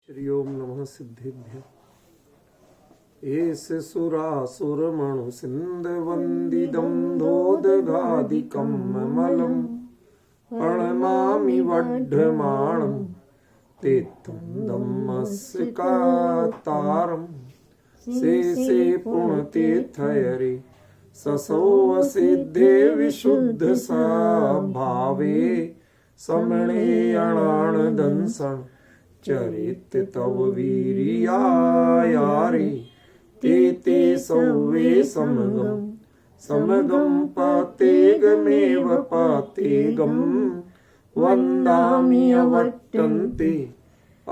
श्री ओम नमः सिद्धेभ्य। एस सुरासुर मणु सिंध वंदिदं दोदघादिकं ममलं प्रणमामि वढ्ढमाणं तेत्तं दम्मस्य कातारं से पुण्यतीर्थयरे ससोव सिद्धे विशुद्ध सा भावे समणे अणाणदंसं चरित तव वीर्यायारे ते सौवे समगम पातेगमेव पातेगम वन्दामि अवट्टन्ते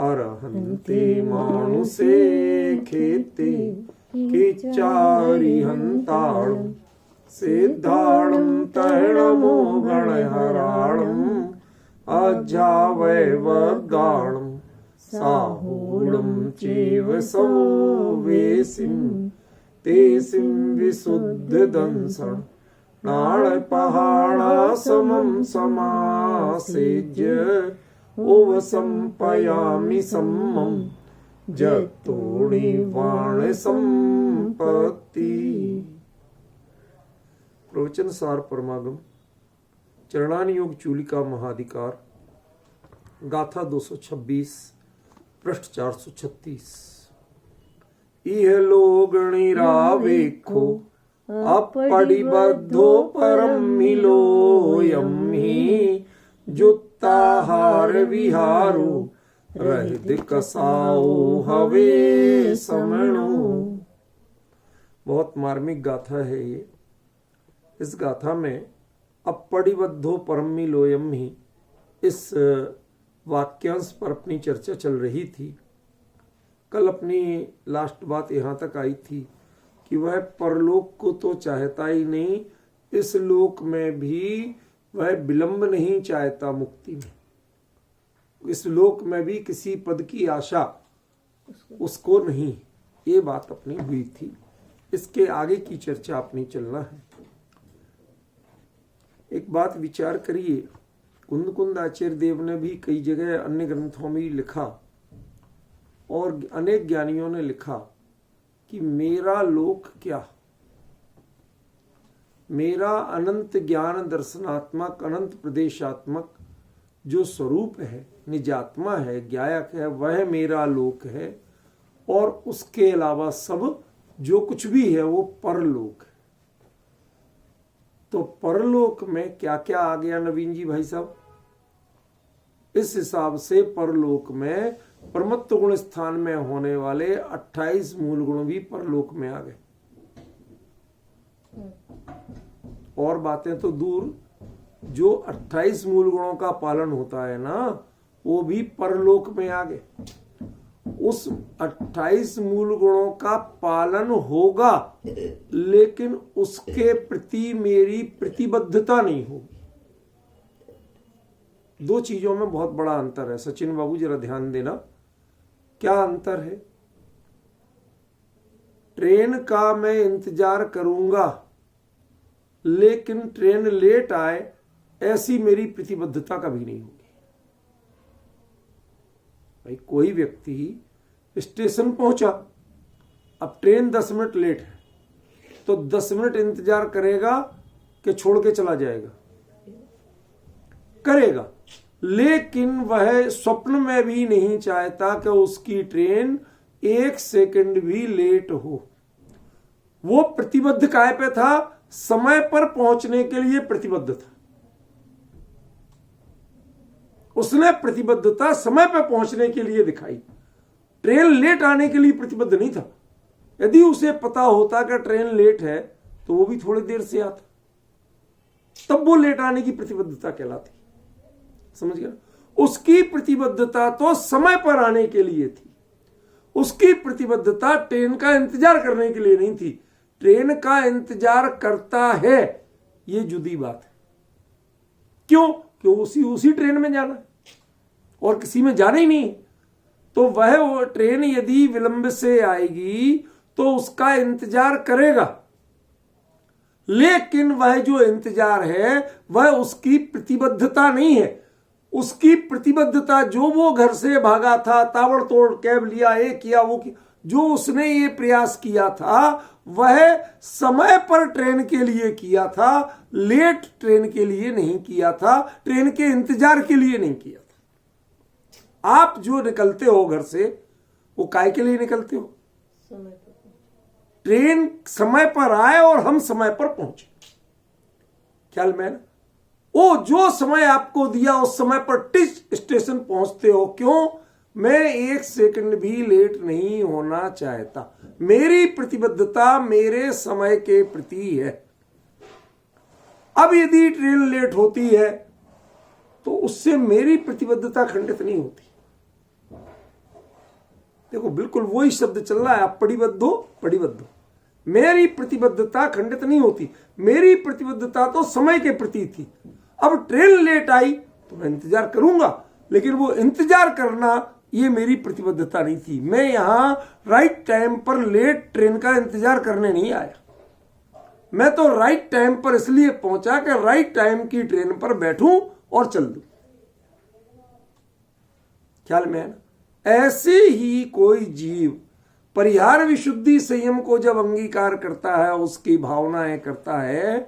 अरहन्ते मानुषे खेते किच्चारिहन्ताणं सिद्धाणं तैणमो गणहराणं अजावैवगाणं साहूलं चैव सौवेसिं तेसिं विशुद्धदंसं नाळपहाणासमं समासेज्य उपसंपयामि सम्मं जतोणिवाणसंपत्ति। प्रवचन सार परमागम चरणानि योग चूलिका महाधिकार गाथा 226 पृष्ठ 436। इह लोगणि रावेखो अपडिबद्धो परम मिलोयम ही जुत्ताहार विहारो रहित कसाओ हवे समणो। बहुत मार्मिक गाथा है ये। इस गाथा में अपडिबद्धो परम मिलोयम ही इस वाक्यांश पर अपनी चर्चा चल रही थी। कल अपनी लास्ट बात यहाँ तक आई थी कि वह परलोक को तो चाहता ही नहीं, इस लोक में भी वह विलंब नहीं चाहता मुक्ति में। इस लोक में भी किसी पद की आशा उसको नहीं, ये बात अपनी हुई थी। इसके आगे की चर्चा अपनी चलना है। एक बात विचार करिए, कुंद आचार्य देव ने भी कई जगह अन्य ग्रंथों में लिखा और अनेक ज्ञानियों ने लिखा कि मेरा लोक क्या, मेरा अनंत ज्ञान दर्शनात्मक अनंत प्रदेशात्मक जो स्वरूप है, निजात्मा है, ज्ञायक है, वह मेरा लोक है। और उसके अलावा सब जो कुछ भी है वो परलोक है। तो परलोक में क्या क्या आ गया नवीन जी भाई साहब? इस हिसाब से परलोक में परमत्व गुण स्थान में होने वाले 28 मूल गुण भी परलोक में आ गए। और बातें तो दूर, जो 28 मूल गुणों का पालन होता है ना, वो भी परलोक में आ गए। उस 28 मूल गुणों का पालन होगा, लेकिन उसके प्रति मेरी प्रतिबद्धता नहीं होगी। दो चीजों में बहुत बड़ा अंतर है। सचिन बाबू जरा ध्यान देना, क्या अंतर है? ट्रेन का मैं इंतजार करूंगा, लेकिन ट्रेन लेट आए, ऐसी मेरी प्रतिबद्धता कभी नहीं होगी। भाई कोई व्यक्ति स्टेशन पहुंचा, अब ट्रेन 10 मिनट लेट है, तो 10 मिनट इंतजार करेगा कि छोड़ के चला जाएगा? करेगा। लेकिन वह स्वप्न में भी नहीं चाहता कि उसकी ट्रेन 1 सेकंड भी लेट हो। वो प्रतिबद्ध काय पे था? समय पर पहुंचने के लिए प्रतिबद्ध था। उसने प्रतिबद्धता समय पर पहुंचने के लिए दिखाई, ट्रेन लेट आने के लिए प्रतिबद्ध नहीं था। यदि उसे पता होता कि ट्रेन लेट है तो वो भी थोड़ी देर से आता, तब वो लेट आने की प्रतिबद्धता कहलाती। समझ गया? उसकी प्रतिबद्धता तो समय पर आने के लिए थी, उसकी प्रतिबद्धता ट्रेन का इंतजार करने के लिए नहीं थी। ट्रेन का इंतजार करता है, ये जुदी बात है। क्यों? क्यों उसी ट्रेन में जाना है और किसी में जाना ही नहीं। तो वह ट्रेन यदि विलंब से आएगी तो उसका इंतजार करेगा, लेकिन वह जो इंतजार है वह उसकी प्रतिबद्धता नहीं है। उसकी प्रतिबद्धता, जो वो घर से भागा था, ताबड़तोड़ कैब लिया, ये किया वो किया, जो उसने ये प्रयास किया था वह समय पर ट्रेन के लिए किया था, लेट ट्रेन के लिए नहीं किया था, ट्रेन के इंतजार के लिए नहीं किया था। आप जो निकलते हो घर से वो काय के लिए निकलते हो? समय पर ट्रेन समय पर आए और हम समय पर पहुंचे। ख्याल में ना? वो जो समय आपको दिया उस समय पर टिच स्टेशन पहुंचते हो। क्यों? मैं 1 सेकंड भी लेट नहीं होना चाहता। मेरी प्रतिबद्धता मेरे समय के प्रति है। अब यदि ट्रेन लेट होती है तो उससे मेरी प्रतिबद्धता खंडित नहीं होती। देखो बिल्कुल वही शब्द चल रहा है, आप परिबद्ध हो। मेरी प्रतिबद्धता खंडित नहीं होती। मेरी प्रतिबद्धता तो समय के प्रति थी। अब ट्रेन लेट आई तो मैं इंतजार करूंगा, लेकिन वो इंतजार करना ये मेरी प्रतिबद्धता नहीं थी। मैं यहां राइट टाइम पर लेट ट्रेन का इंतजार करने नहीं आया। मैं तो राइट टाइम पर इसलिए पहुंचा कि राइट टाइम की ट्रेन पर बैठूं और चल दूं। ख्याल में है ना? ऐसे ही कोई जीव परिहार विशुद्धि संयम को जब अंगीकार करता है, उसकी भावनाएं करता है,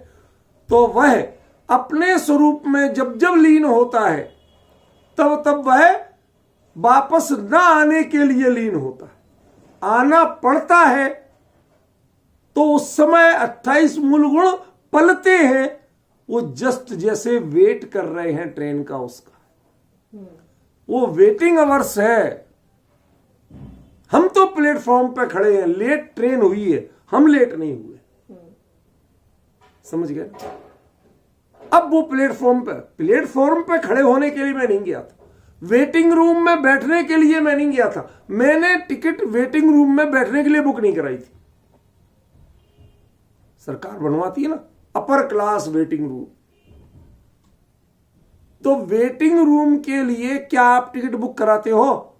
तो वह अपने स्वरूप में जब जब लीन होता है तब तब वह वापस न आने के लिए लीन होता है। आना पड़ता है तो उस समय 28 मूल गुण पलते हैं। वो जस्ट जैसे वेट कर रहे हैं ट्रेन का, उसका वो वेटिंग अवर्स है। हम तो प्लेटफॉर्म पे खड़े हैं, लेट ट्रेन हुई है, हम लेट नहीं हुए। समझ गए? अब वो प्लेटफॉर्म पे खड़े होने के लिए मैं नहीं गया था। वेटिंग रूम में बैठने के लिए मैं नहीं गया था। मैंने टिकट वेटिंग रूम में बैठने के लिए बुक नहीं कराई थी। सरकार बनवाती है ना अपर क्लास वेटिंग रूम। तो वेटिंग रूम के लिए क्या आप टिकट बुक कराते हो?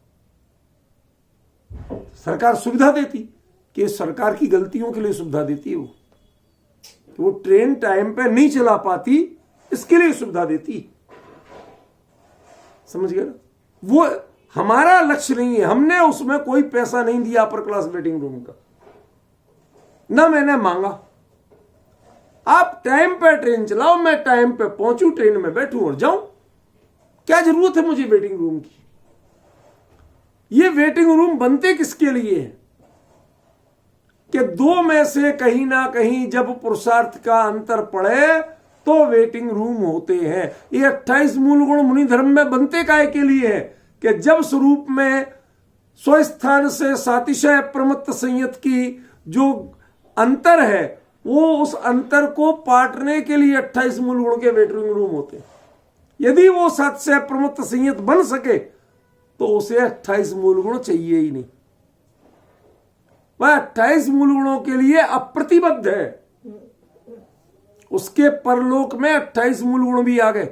सरकार सुविधा देती कि सरकार की गलतियों के लिए सुविधा देती है। वो ट्रेन टाइम पे नहीं चला पाती, इसके लिए सुविधा देती। समझ गए ना? वो हमारा लक्ष्य नहीं है। हमने उसमें कोई पैसा नहीं दिया अपर क्लास वेटिंग रूम का, ना मैंने मांगा। आप टाइम पे ट्रेन चलाओ, मैं टाइम पे पहुंचू, ट्रेन में बैठूं और जाऊं। क्या जरूरत है मुझे वेटिंग रूम की? ये वेटिंग रूम बनते किसके लिए हैं? कि दो में से कहीं ना कहीं जब पुरुषार्थ का अंतर पड़े तो वेटिंग रूम होते हैं। ये 28 मूल गुण मुनि धर्म में बनते काय के लिए है? कि जब स्वरूप में स्वस्थान से सातिशय प्रमत्त संयत की जो अंतर है, वो उस अंतर को पाटने के लिए 28 मूल गुण के वेटिंग रूम होते हैं। यदि वो सातिशय प्रमत्त संयत बन सके तो उसे 28 मूल गुण चाहिए ही नहीं। वह 28 मूल गुणों के लिए अप्रतिबद्ध है। उसके परलोक में 28 मूल गुण भी आ गए।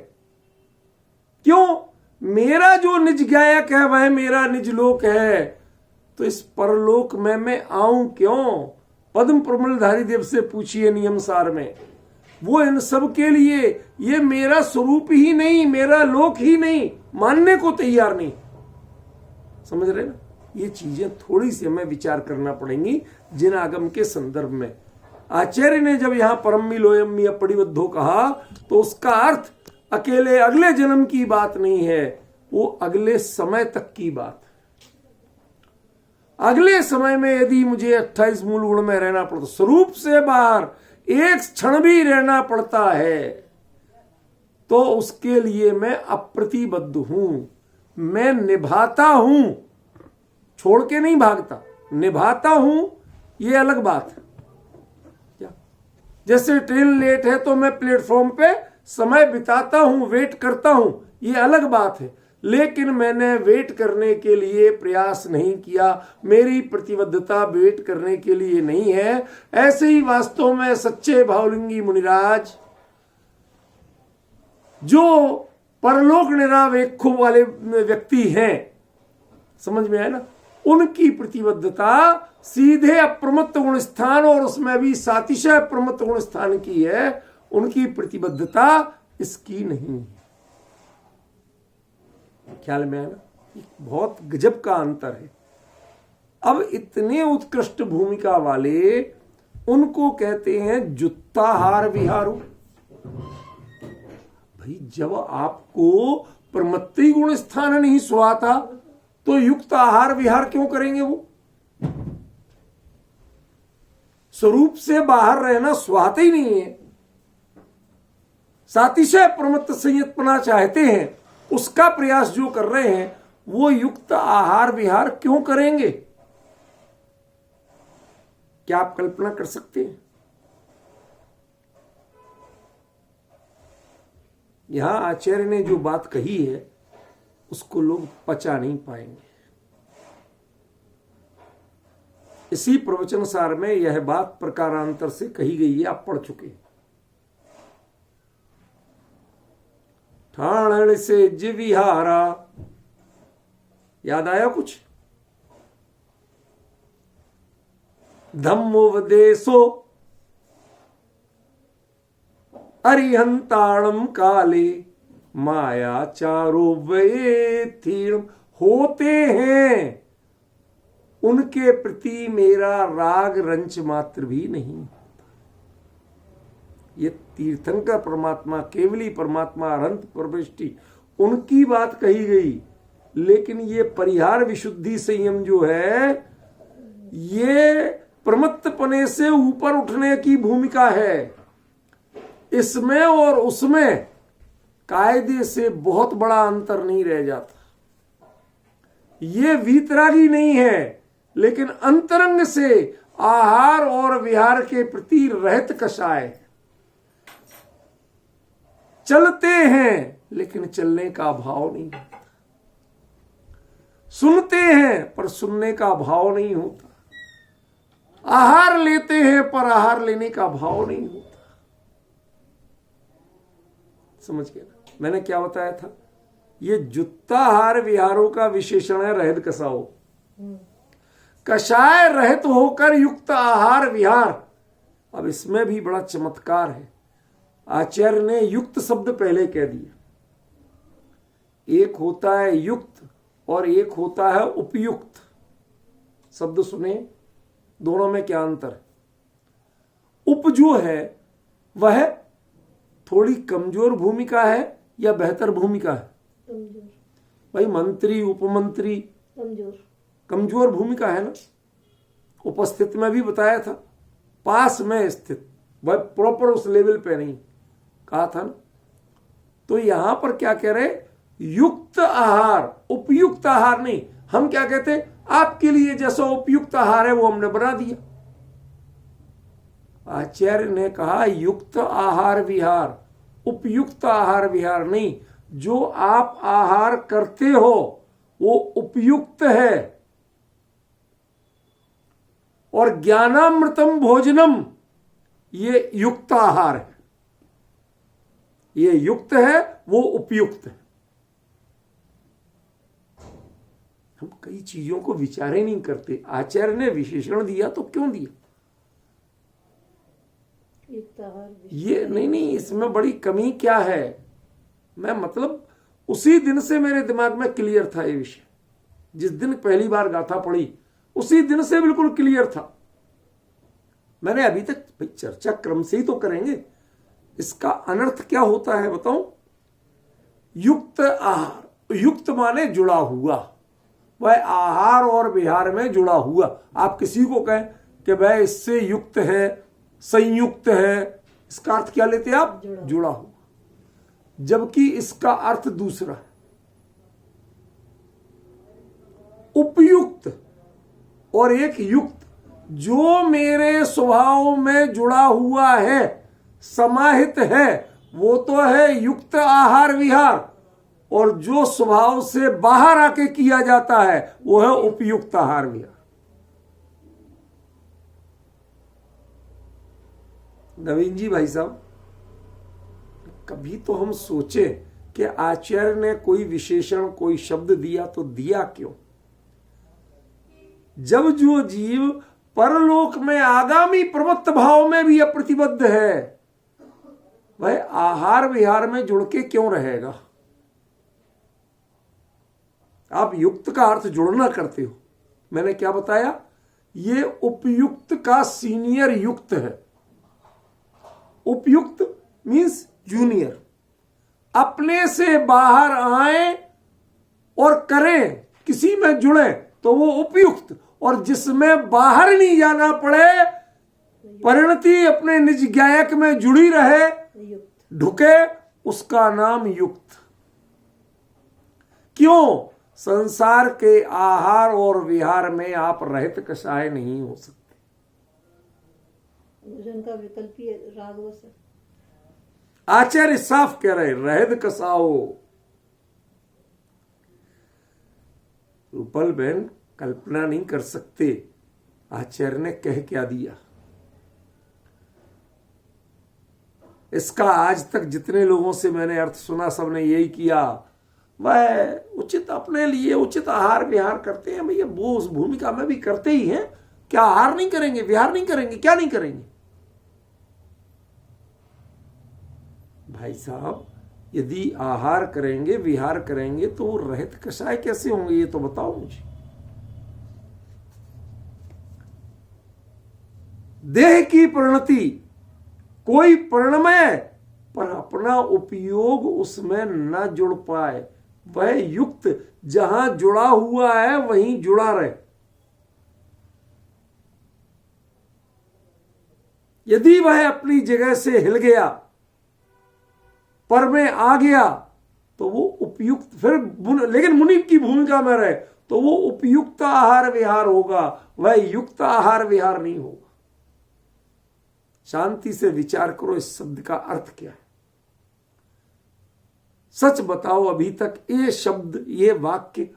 क्यों? मेरा जो निज गायक है वह मेरा निज लोक है, तो इस परलोक में मैं आऊं क्यों? पद्म प्रमलधारी देव से पूछिए नियम सार में। वो इन सब के लिए ये मेरा स्वरूप ही नहीं, मेरा लोक ही नहीं, मानने को तैयार नहीं। समझ रहे ना? ये चीजें थोड़ी सी हमें विचार करना पड़ेंगी जिन आगम के संदर्भ में। आचार्य ने जब यहां परम्मी लोयम्मी अपरिबद्धो कहा तो उसका अर्थ अकेले अगले जन्म की बात नहीं है, वो अगले समय तक की बात है। अगले समय में यदि मुझे 28 मूल गुण में रहना पड़ता, स्वरूप से बाहर एक क्षण भी रहना पड़ता है, तो उसके लिए मैं अप्रतिबद्ध हूं। मैं निभाता हूं, छोड़ के नहीं भागता, निभाता हूं, ये अलग बात है। क्या? जैसे ट्रेन लेट है तो मैं प्लेटफॉर्म पे समय बिताता हूं, वेट करता हूं, ये अलग बात है। लेकिन मैंने वेट करने के लिए प्रयास नहीं किया, मेरी प्रतिबद्धता वेट करने के लिए नहीं है। ऐसे ही वास्तव में सच्चे भावलिंगी मुनिराज जो परलोक निरावेक्षु वाले व्यक्ति हैं, समझ में आया ना, उनकी प्रतिबद्धता सीधे अप्रमत्त गुण स्थान और उसमें भी सातिशय प्रमत्त गुण स्थान की है। उनकी प्रतिबद्धता इसकी नहीं है। ख्याल में आया ना? बहुत गजब का अंतर है। अब इतने उत्कृष्ट भूमिका वाले उनको कहते हैं जुत्ताहार विहारो। भाई जब आपको प्रमत्ति गुण स्थान नहीं सुहाता तो युक्त आहार विहार क्यों करेंगे? वो स्वरूप से बाहर रहना सुहाते ही नहीं है। सातिशय प्रमत्त संयतपना चाहते हैं, उसका प्रयास जो कर रहे हैं वो युक्त आहार विहार क्यों करेंगे? क्या आप कल्पना कर सकते हैं? यहां आचार्य ने जो बात कही है उसको लोग पचा नहीं पाएंगे। इसी प्रवचन सार में यह बात प्रकारांतर से कही गई है, आप पढ़ चुके हैं। ठाण से जिविहारा, याद आया कुछ? धम्मोपदेशो अरिहंताणम काले मायाचारो वेथीण, होते हैं उनके प्रति मेरा राग रंच मात्र भी नहीं। ये तीर्थंकर परमात्मा, केवली परमात्मा, अनंत प्रविष्टि, उनकी बात कही गई। लेकिन ये परिहार विशुद्धि संयम जो है ये प्रमत्तपने से ऊपर उठने की भूमिका है। इसमें और उसमें कायदे से बहुत बड़ा अंतर नहीं रह जाता। ये वीतरागी नहीं है, लेकिन अंतरंग से आहार और विहार के प्रति रहित कषाय। चलते हैं लेकिन चलने का भाव नहीं होता, सुनते हैं पर सुनने का भाव नहीं होता, आहार लेते हैं पर आहार लेने का भाव नहीं होता। समझ गया ना मैंने क्या बताया था? ये जुत्ताहार विहारों का विशेषण है रहत कसाओ। कषाय रहित होकर युक्त आहार विहार। अब इसमें भी बड़ा चमत्कार है। आचार्य ने युक्त शब्द पहले कह दिया। एक होता है युक्त और एक होता है उपयुक्त। शब्द सुने, दोनों में क्या अंतर है? उप जो है वह थोड़ी कमजोर भूमिका है या बेहतर भूमिका है? कमजोर। भाई मंत्री उपमंत्री कमजोर भूमिका है ना। उपस्थित में भी बताया था, पास में स्थित, वह प्रॉपर उस लेवल पे नहीं कहा था ना। तो यहां पर क्या कह रहे? युक्त आहार, उपयुक्त आहार नहीं। हम क्या कहते? आपके लिए जैसा उपयुक्त आहार है वो हमने बना दिया। आचार्य ने कहा युक्त आहार विहार, उपयुक्त आहार विहार नहीं। जो आप आहार करते हो वो उपयुक्त है। और ज्ञानामृतम भोजनम ये युक्त आहार है। ये युक्त है, वो उपयुक्त है। हम कई चीजों को विचार ही नहीं करते। आचार्य ने विशेषण दिया तो क्यों दिया? ये नहीं, इसमें बड़ी कमी क्या है? मैं मतलब उसी दिन से मेरे दिमाग में क्लियर था ये विषय। जिस दिन पहली बार गाथा पढ़ी उसी दिन से बिल्कुल क्लियर था। मैंने अभी तक भाई चर्चा क्रम से ही तो करेंगे। इसका अनर्थ क्या होता है बताऊं? युक्त आहार, युक्त माने जुड़ा हुआ, वह आहार और विहार में जुड़ा हुआ। आप किसी को कहें कि वह इससे युक्त है, संयुक्त है, इसका अर्थ क्या लेते हैं आप? जुड़ा हुआ। जबकि इसका अर्थ दूसरा है। उपयुक्त और एक युक्त, जो मेरे स्वभाव में जुड़ा हुआ है, समाहित है, वो तो है युक्त आहार विहार। और जो स्वभाव से बाहर आके किया जाता है वो है उपयुक्त आहार विहार। नवीन जी भाई साहब, कभी तो हम सोचे कि आचार्य ने कोई विशेषण, कोई शब्द दिया तो दिया क्यों? जब जो जीव परलोक में आगामी प्रवृत्त भाव में भी अप्रतिबद्ध है, वह आहार विहार में जुड़ के क्यों रहेगा? आप युक्त का अर्थ जोड़ना करते हो। मैंने क्या बताया, ये उपयुक्त का सीनियर युक्त है। उपयुक्त मीन्स जूनियर। अपने से बाहर आए और करें, किसी में जुड़े तो वो उपयुक्त, और जिसमें बाहर नहीं जाना पड़े, परिणति अपने निज गायक में जुड़ी रहे, ढुके, उसका नाम युक्त। क्यों? संसार के आहार और विहार में आप रहित कषाय नहीं हो सकते। भोजन का विकल्पीय रागवश है। आचार्य साफ कह रहे, रहद कसाओ। रूपल बहन कल्पना नहीं कर सकते आचार्य ने कह क्या दिया। इसका आज तक जितने लोगों से मैंने अर्थ सुना, सबने यही किया, वह उचित अपने लिए उचित आहार विहार करते हैं। भैया वो उस भूमिका में भी करते ही हैं। क्या आहार नहीं करेंगे, विहार नहीं करेंगे, क्या नहीं करेंगे? भाई साहब, यदि आहार करेंगे विहार करेंगे तो वो रहित कषाय कैसे होंगे, ये तो बताओ मुझे। देह की परिणति कोई परिणमय पर अपना उपयोग उसमें न जुड़ पाए, वह युक्त जहां जुड़ा हुआ है वहीं जुड़ा रहे। यदि वह अपनी जगह से हिल गया, पर में आ गया, तो वो उपयुक्त, फिर लेकिन मुनि की भूमिका में रहे तो वो उपयुक्त आहार विहार होगा, वह युक्त आहार विहार नहीं होगा। शांति से विचार करो, इस शब्द का अर्थ क्या है। सच बताओ, अभी तक ये शब्द, ये वाक्य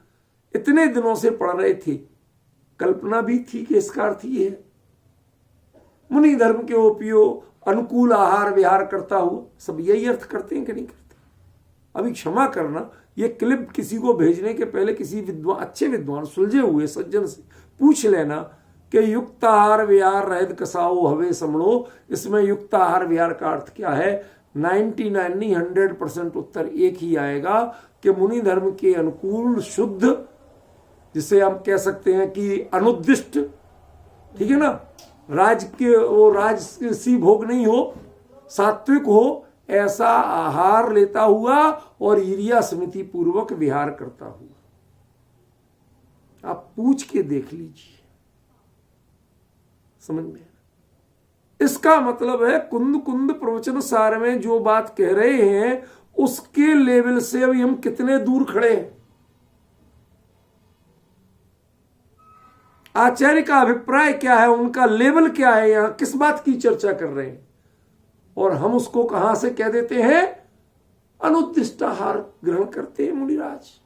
इतने दिनों से पढ़ रहे थे, कल्पना भी थी कि इसका अर्थ ये है। मुनि धर्म के उपयोग अनुकूल आहार विहार करता हुआ, सब यही अर्थ करते हैं कि नहीं करते? अभी क्षमा करना, ये क्लिप किसी को भेजने के पहले किसी विद्वान, अच्छे विद्वान, सुलझे हुए सज्जन से पूछ लेना कि युक्त आहार विहार रहद कसाओ हवे समणो, इसमें युक्त आहार विहार का अर्थ क्या है। 99% उत्तर एक ही आएगा कि मुनि धर्म के अनुकूल शुद्ध, जिसे हम कह सकते हैं कि अनुद्दिष्ट, ठीक है ना, राज के वो राजसी भोग नहीं हो, सात्विक हो, ऐसा आहार लेता हुआ और ईर्ष्या समिति पूर्वक विहार करता हुआ। आप पूछ के देख लीजिए, समझ में। इसका मतलब है कुंद कुंद प्रवचन सार में जो बात कह रहे हैं उसके लेवल से अभी हम कितने दूर खड़े हैं। आचार्य का अभिप्राय क्या है, उनका लेवल क्या है, यहां किस बात की चर्चा कर रहे हैं, और हम उसको कहां से कह देते हैं, अनुद्दिष्ट आहार ग्रहण करते हैं मुनिराज।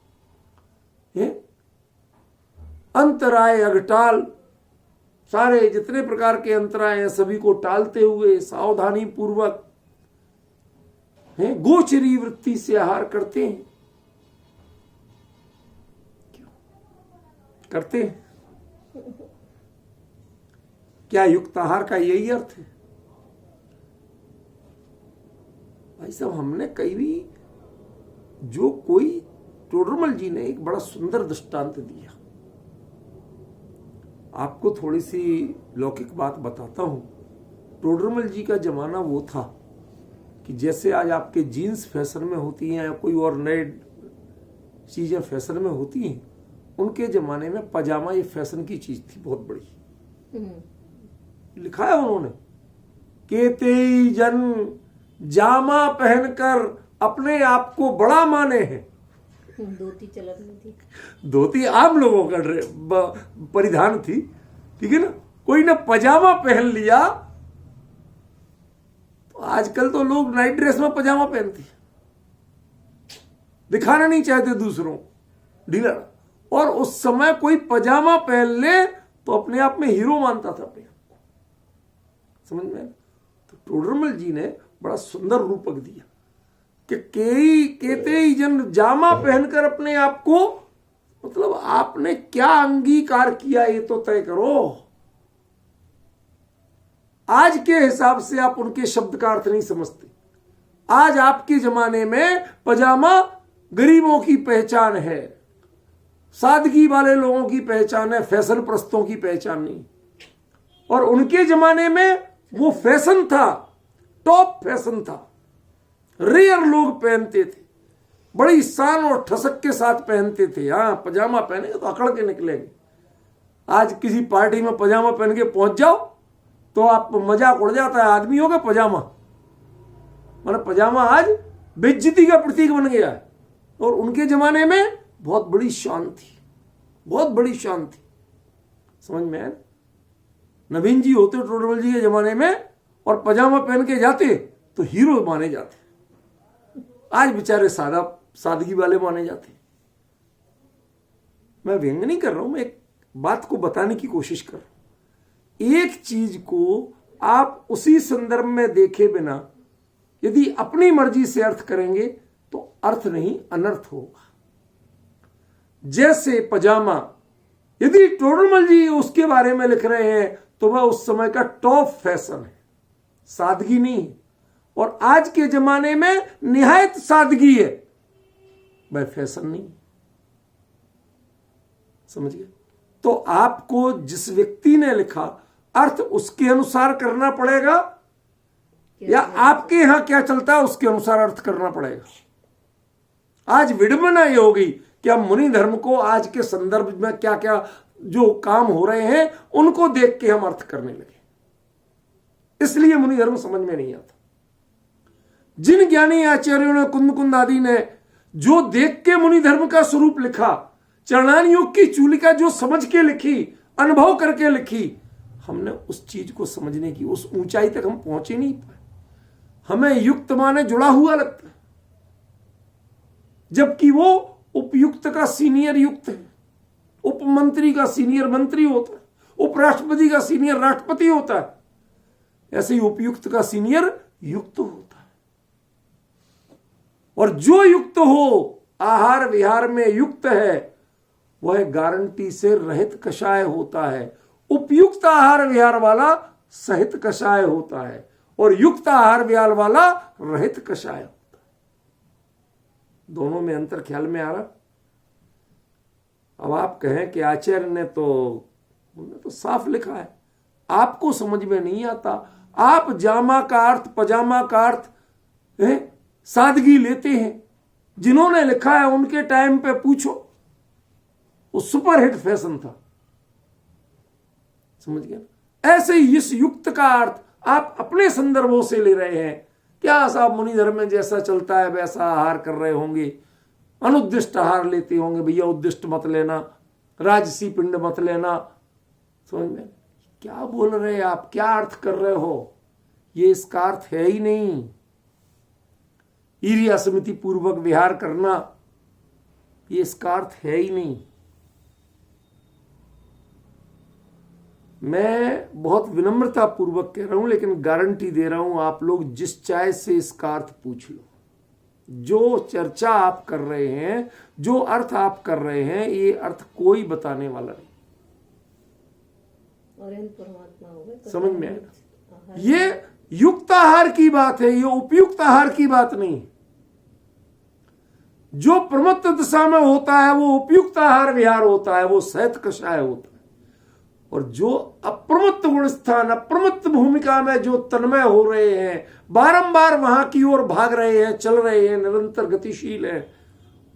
अंतराय अघटाल, सारे जितने प्रकार के अंतराय हैं सभी को टालते हुए सावधानी पूर्वक गोचरी वृत्ति से आहार करते हैं। क्यों करते हैं? क्या युक्त आहार का यही अर्थ है? भाई साहब, हमने कई भी जो कोई, टोडरमल जी ने एक बड़ा सुंदर दृष्टांत दिया। आपको थोड़ी सी लौकिक बात बताता हूं। टोडरमल जी का जमाना वो था कि जैसे आज आपके जीन्स फैशन में होती हैं या कोई और नए चीजें फैशन में होती हैं, उनके जमाने में पजामा ये फैशन की चीज थी, बहुत बड़ी। लिखा है उन्होंने, केते जन जामा पहनकर अपने आप को बड़ा माने हैं। धोती चलन में थी, धोती आम लोगों का परिधान थी, ठीक है ना। कोई ना पजामा पहन लिया, तो आजकल तो लोग नाइट ड्रेस में पजामा पहनते, दिखाना नहीं चाहते दूसरों, ढीला। और उस समय कोई पजामा पहन ले तो अपने आप में हीरो मानता था अपने आप को, समझ में। तो टोडरमल जी ने बड़ा सुंदर रूपक दिया कि केते ही जन जामा पहनकर अपने आप को, मतलब आपने क्या अंगीकार किया ये तो तय करो। आज के हिसाब से आप उनके शब्द का अर्थ नहीं समझते। आज आपके जमाने में पजामा गरीबों की पहचान है, सादगी वाले लोगों की पहचान है, फैशन प्रस्तों की पहचान नहीं। और उनके जमाने में वो फैशन था, टॉप फैशन था, रेयर लोग पहनते थे, बड़ी शान और ठसक के साथ पहनते थे। हाँ, पजामा पहनेंगे तो अकड़ के निकलेंगे। आज किसी पार्टी में पजामा पहन के पहुंच जाओ तो आप मजाक उड़ जाता है, आदमी होगा पजामा, मतलब पजामा आज बेइज्जती का प्रतीक बन गया है। और उनके जमाने में बहुत बड़ी शान थी, बहुत बड़ी शान थी। समझ में आया? नवीन जी होते टोडरमल जी के जमाने में और पजामा पहन के जाते तो हीरो माने जाते। आज बेचारे सादगी वाले माने जाते। मैं व्यंग नहीं कर रहा हूं, मैं एक बात को बताने की कोशिश कर रहा हूं। एक चीज को आप उसी संदर्भ में देखे बिना यदि अपनी मर्जी से अर्थ करेंगे तो अर्थ नहीं अनर्थ होगा। जैसे पजामा, यदि टोडरमल जी उसके बारे में लिख रहे हैं तो वह उस समय का टॉप फैशन है, सादगी नहीं है। और आज के जमाने में निहायत सादगी है, वह फैशन नहीं। समझ गए? तो आपको जिस व्यक्ति ने लिखा अर्थ उसके अनुसार करना पड़ेगा या आपके यहां क्या चलता है उसके अनुसार अर्थ करना पड़ेगा। आज विडंबना ये होगी कि हम मुनि धर्म को आज के संदर्भ में क्या क्या जो काम हो रहे हैं उनको देख के हम अर्थ करने लगे, इसलिए मुनि धर्म समझ में नहीं आता। जिन ज्ञानी आचार्यों ने कुंद आदि ने जो देख के मुनि धर्म का स्वरूप लिखा, चरणान योग की चूलिका जो समझ के लिखी, अनुभव करके लिखी, हमने उस चीज को समझने की उस ऊंचाई तक हम पहुंचे नहीं पाए। हमें युक्त माने जुड़ा हुआ लगता है, जबकि वो उपयुक्त का सीनियर युक्त है, उपमंत्री का सीनियर मंत्री होता है, उपराष्ट्रपति का सीनियर राष्ट्रपति होता है, ऐसे ही उपयुक्त का सीनियर युक्त होता है। और जो युक्त हो, आहार विहार में युक्त है, वह गारंटी से रहित कषाय होता है। उपयुक्त आहार विहार वाला सहित कषाय होता है और युक्त आहार विहार वाला रहित कषाय होता है। दोनों में अंतर ख्याल में आ रहा? अब आप कहें कि आचार्य ने तो साफ लिखा है, आपको समझ में नहीं आता। आप जामा का अर्थ, पजामा का अर्थ सादगी लेते हैं। जिन्होंने लिखा है उनके टाइम पे पूछो, वो सुपरहिट फैशन था। समझ गया? ऐसे ही इस युक्त का अर्थ आप अपने संदर्भों से ले रहे हैं। क्या साहब मुनि धर्म में जैसा चलता है वैसा आहार कर रहे होंगे, अनुद्दिष्ट आहार लेते होंगे। भैया उद्दिष्ट मत लेना, राजसी पिंड मत लेना। समझ में? क्या बोल रहे हैं आप? क्या अर्थ कर रहे हो? ये इसका अर्थ है ही नहीं। ईर्ष्या समिति पूर्वक विहार करना, ये इसका अर्थ है ही नहीं। मैं बहुत विनम्रता पूर्वक कह रहा हूं, लेकिन गारंटी दे रहा हूं, आप लोग जिस चाय से इसका अर्थ पूछ लो, जो चर्चा आप कर रहे हैं, जो अर्थ आप कर रहे हैं, ये अर्थ कोई बताने वाला नहीं। परमात्मा होगा, समझ में आएगा? ये युक्त आहार की बात है, ये उपयुक्त आहार की बात नहीं। जो प्रमत्त दशा में होता है वो उपयुक्त आहार विहार होता है, वो सहित कषाय होता है। और जो अप्रमत्त गुण स्थान, अप्रमत्त भूमिका में जो तन्मय हो रहे हैं, बारंबार वहां की ओर भाग रहे हैं, चल रहे हैं, निरंतर गतिशील है,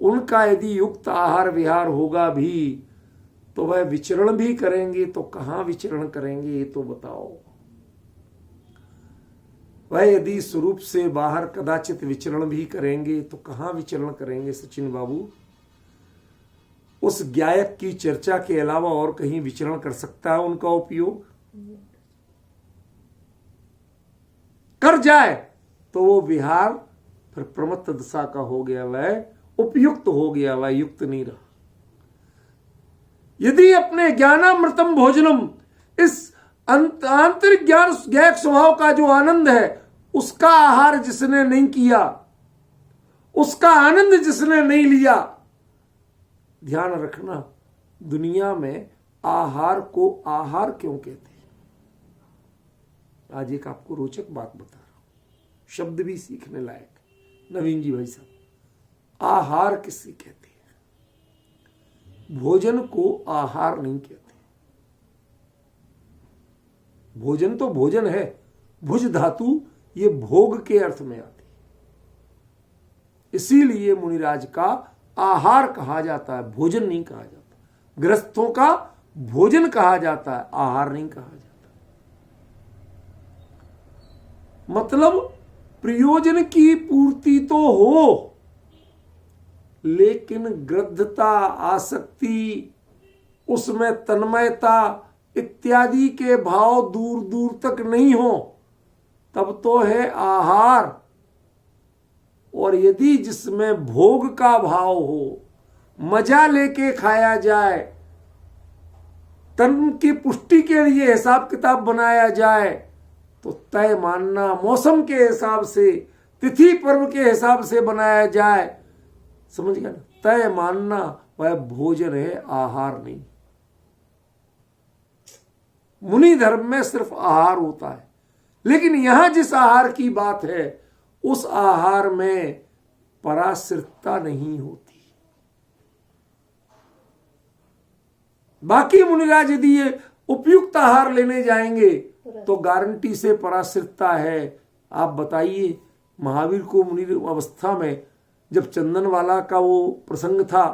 उनका यदि युक्त आहार विहार होगा भी तो वह विचरण भी करेंगे। तो कहां विचरण करेंगे ये तो बताओ। वह यदि स्वरूप से बाहर कदाचित विचरण भी करेंगे तो कहां विचरण करेंगे सचिन बाबू? उस ज्ञायक की चर्चा के अलावा और कहीं विचरण कर सकता है उनका उपयोग? कर जाए तो वो विहार फिर प्रमत्त दशा का हो गया, वह उपयुक्त हो गया, वह युक्त नहीं रहा। यदि अपने ज्ञानामृतम भोजनम, इस आंतरिक ज्ञान ज्ञायक स्वभाव का जो आनंद है, उसका आहार जिसने नहीं किया, उसका आनंद जिसने नहीं लिया, ध्यान रखना, दुनिया में आहार को आहार क्यों कहते हैं? आज एक आपको रोचक बात बता रहा हूं, शब्द भी सीखने लायक। नवीन जी भाई साहब, आहार किसे कहते हैं? भोजन को आहार नहीं कहते। भोजन तो भोजन है, भुज धातु ये भोग के अर्थ में आती है, इसीलिए मुनिराज का आहार कहा जाता है, भोजन नहीं कहा जाता। गृहस्थों का भोजन कहा जाता है, आहार नहीं कहा जाता। मतलब प्रयोजन की पूर्ति तो हो, लेकिन गृद्धता, आसक्ति, उसमें तन्मयता इत्यादि के भाव दूर दूर तक नहीं हो, तब तो है आहार। और यदि जिसमें भोग का भाव हो, मजा लेके खाया जाए, तन की पुष्टि के लिए हिसाब किताब बनाया जाए, तो तय मानना, मौसम के हिसाब से, तिथि पर्व के हिसाब से बनाया जाए, समझ गया ना, तय मानना वह भोजन है, आहार नहीं। मुनि धर्म में सिर्फ आहार होता है, लेकिन यहां जिस आहार की बात है उस आहार में पराश्रितता नहीं होती। बाकी मुनिराज यदि ये उपयुक्त आहार लेने जाएंगे तो गारंटी से पराश्रितता है। आप बताइए, महावीर को मुनि अवस्था में जब चंदन वाला का वो प्रसंग था,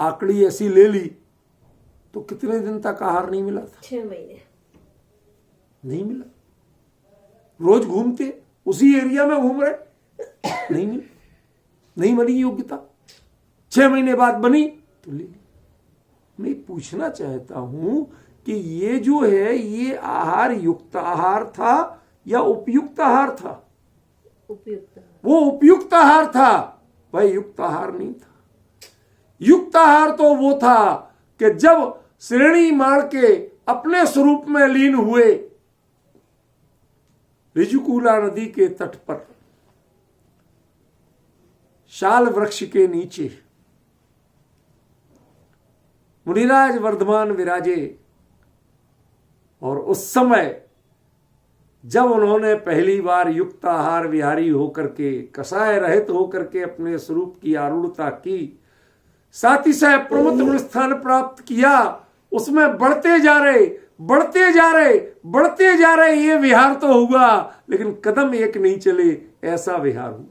आकड़ी ऐसी ले ली तो कितने दिन तक आहार नहीं मिला था? 6 महीने नहीं मिला। रोज घूमते उसी एरिया में घूम रहे, नहीं मिला, नहीं बनी योग्यता। 6 महीने बाद बनी तो ले ली। मैं पूछना चाहता हूं कि ये जो है ये आहार युक्त आहार था या उपयुक्त आहार था? उपयुक्त। वो उपयुक्त आहार था, वह युक्त आहार नहीं था। युक्त आहार तो वो था कि जब श्रेणी मार के अपने स्वरूप में लीन हुए, ऋजुकूला नदी के तट पर शाल वृक्ष के नीचे मुनिराज वर्धमान विराजे, और उस समय जब उन्होंने पहली बार युक्त आहार विहारी होकर के, कषाय रहित होकर के अपने स्वरूप की आरूढ़ता की, साथ ही साथ प्रमुख स्थान प्राप्त किया, उसमें बढ़ते जा रहे, बढ़ते जा रहे, बढ़ते जा रहे, ये विहार तो हुआ, लेकिन कदम एक नहीं चले, ऐसा विहार हुआ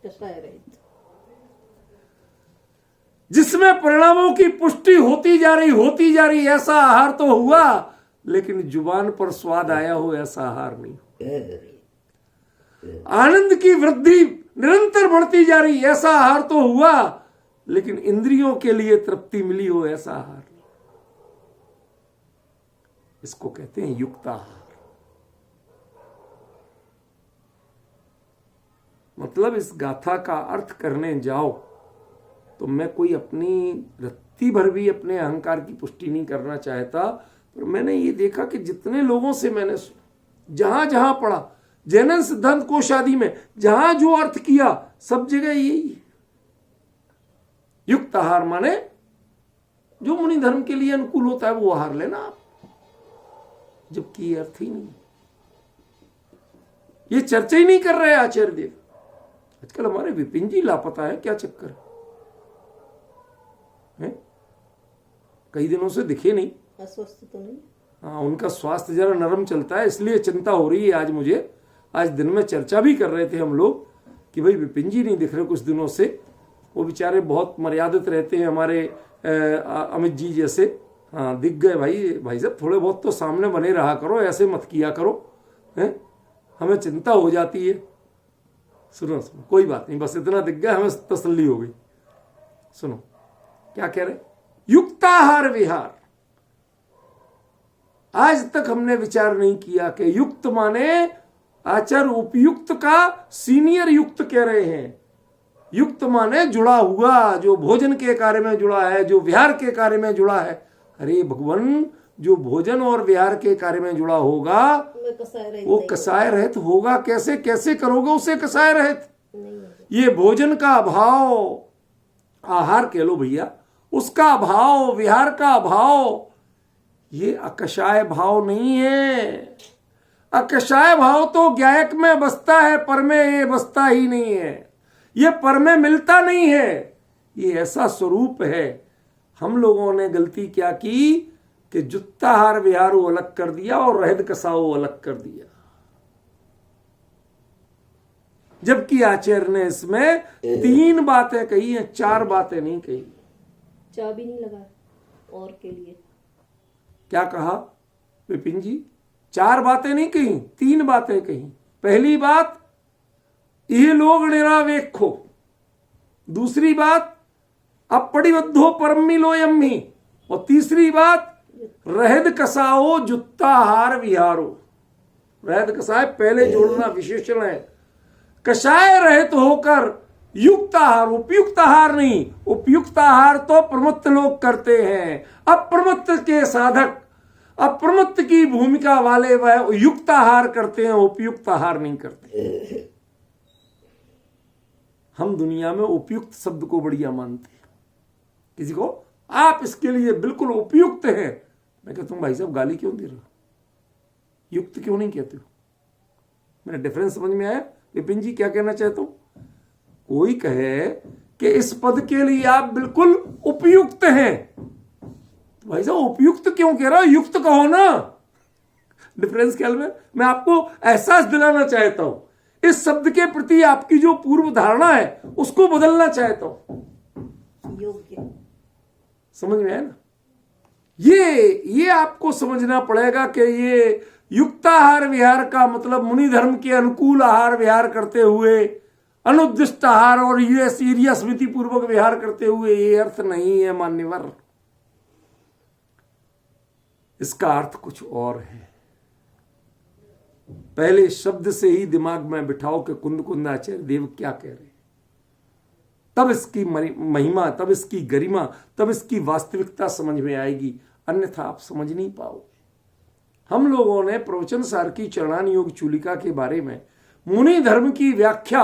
कषाय रहित, जिसमें परिणामों की पुष्टि होती जा रही, होती जा रही। ऐसा आहार तो हुआ, लेकिन जुबान पर स्वाद आया हो ऐसा आहार नहीं। आनंद की वृद्धि निरंतर बढ़ती जा रही, ऐसा आहार तो हुआ, लेकिन इंद्रियों के लिए तृप्ति मिली हो ऐसा आहार नहीं। इसको कहते हैं युक्त आहार। मतलब इस गाथा का अर्थ करने जाओ तो मैं कोई अपनी रत्ती भर भी अपने अहंकार की पुष्टि नहीं करना चाहता, पर मैंने ये देखा कि जितने लोगों से मैंने सुना, जहां जहां पढ़ा, जैन सिद्धांत कोश आदि में जहां जो अर्थ किया, सब जगह यही युक्त आहार माने जो मुनि धर्म के लिए अनुकूल होता है वो आहार लेना आप, जबकि ये अर्थ ही नहीं। ये चर्चा ही नहीं कर रहे आचार्य देव। आजकल हमारे विपिन जी लापता है, क्या चक्कर है? कई दिनों से दिखे नहीं। अस्वस्थ तो नहीं? हाँ, उनका स्वास्थ्य जरा नरम चलता है, इसलिए चिंता हो रही है। आज मुझे, आज दिन में चर्चा भी कर रहे थे हम लोग कि भाई विपिन जी नहीं दिख रहे कुछ दिनों से। वो बेचारे बहुत मर्यादित रहते हैं हमारे अमित जी जैसे। हाँ, दिख गए भाई साहब, थोड़े बहुत तो सामने बने रहा करो, ऐसे मत किया करो, हैं? हमें चिंता हो जाती है। सुनो सुनो, कोई बात नहीं, बस इतना दिख गया, हमें तसल्ली हो गई। सुनो क्या कह रहे, युक्ताहार विहार। आज तक हमने विचार नहीं किया कि युक्त माने आचार्य उपयुक्त का सीनियर युक्त कह रहे हैं। युक्त माने जुड़ा हुआ, जो भोजन के कार्य में जुड़ा है, जो विहार के कार्य में जुड़ा है। अरे भगवान, जो भोजन और विहार के कार्य में जुड़ा होगा वो कसाय रहित होगा कैसे? कैसे करोगे उसे कसाय रहित? ये भोजन का अभाव, आहार कह लो भैया, उसका अभाव, विहार का अभाव, ये अकषाय भाव नहीं है। अकषाय भाव तो ज्ञायक में बसता है, पर में ये बसता ही नहीं है। ये पर में मिलता नहीं है। ये ऐसा स्वरूप है, हम लोगों ने गलती क्या की कि जुत्ताहार विहारो अलग कर दिया और रहद कसाओ अलग कर दिया, जबकि आचार्य ने इसमें 3 बातें कही हैं, 4 बातें नहीं कही। चाबी नहीं लगा और के लिए। क्या कहा विपिन जी? 4 बातें नहीं कही, 3 बातें कही। पहली बात, ये लोग निरावेक्षो। दूसरी बात, अपरिबद्धो परमिलोयम्ही। और तीसरी बात, रहद कसाओ जुत्ताहार विहारो। रहद कसाय पहले जोड़ना विशेषण है। कषाय रहित होकर युक्त आहार, उपयुक्त आहार नहीं। उपयुक्त आहार तो प्रमत्त लोग करते हैं, अप्रमत्त के साधक, अप्रमत्त की भूमिका वाले वह युक्त आहार करते हैं, उपयुक्त आहार नहीं करते। हम दुनिया में उपयुक्त शब्द को बढ़िया मानते हैं। किसी को आप इसके लिए बिल्कुल उपयुक्त हैं, मैं कहता हूं भाई साहब गाली क्यों दे रहे हो, युक्त क्यों नहीं कहते हो? मेरा डिफरेंस समझ में आया? विपिन जी क्या कहना चाहते हो? कोई कहे कि इस पद के लिए आप बिल्कुल उपयुक्त हैं, तो भाई साहब उपयुक्त क्यों कह रहा हो, युक्त कहो ना। डिफरेंस ख्याल में मैं आपको एहसास दिलाना चाहता हूं, इस शब्द के प्रति आपकी जो पूर्व धारणा है उसको बदलना चाहता हूं। योग्य, समझ में आया ना? ये आपको समझना पड़ेगा कि ये युक्ताहार विहार का मतलब मुनि धर्म के अनुकूल आहार विहार करते हुए, अनुद्दिष्ट आहार और ये सीरिया स्मृति पूर्वक विहार करते हुए, ये अर्थ नहीं है मान्यवर। इसका अर्थ कुछ और है। पहले शब्द से ही दिमाग में बिठाओ कि कुंद कुंदाचार्य देव क्या कह रहे हैं, तब इसकी महिमा, तब इसकी गरिमा, तब इसकी वास्तविकता समझ में आएगी, अन्यथा आप समझ नहीं पाओगे। हम लोगों ने प्रवचन सार की चरणान योग चूलिका के बारे में मुनि धर्म की व्याख्या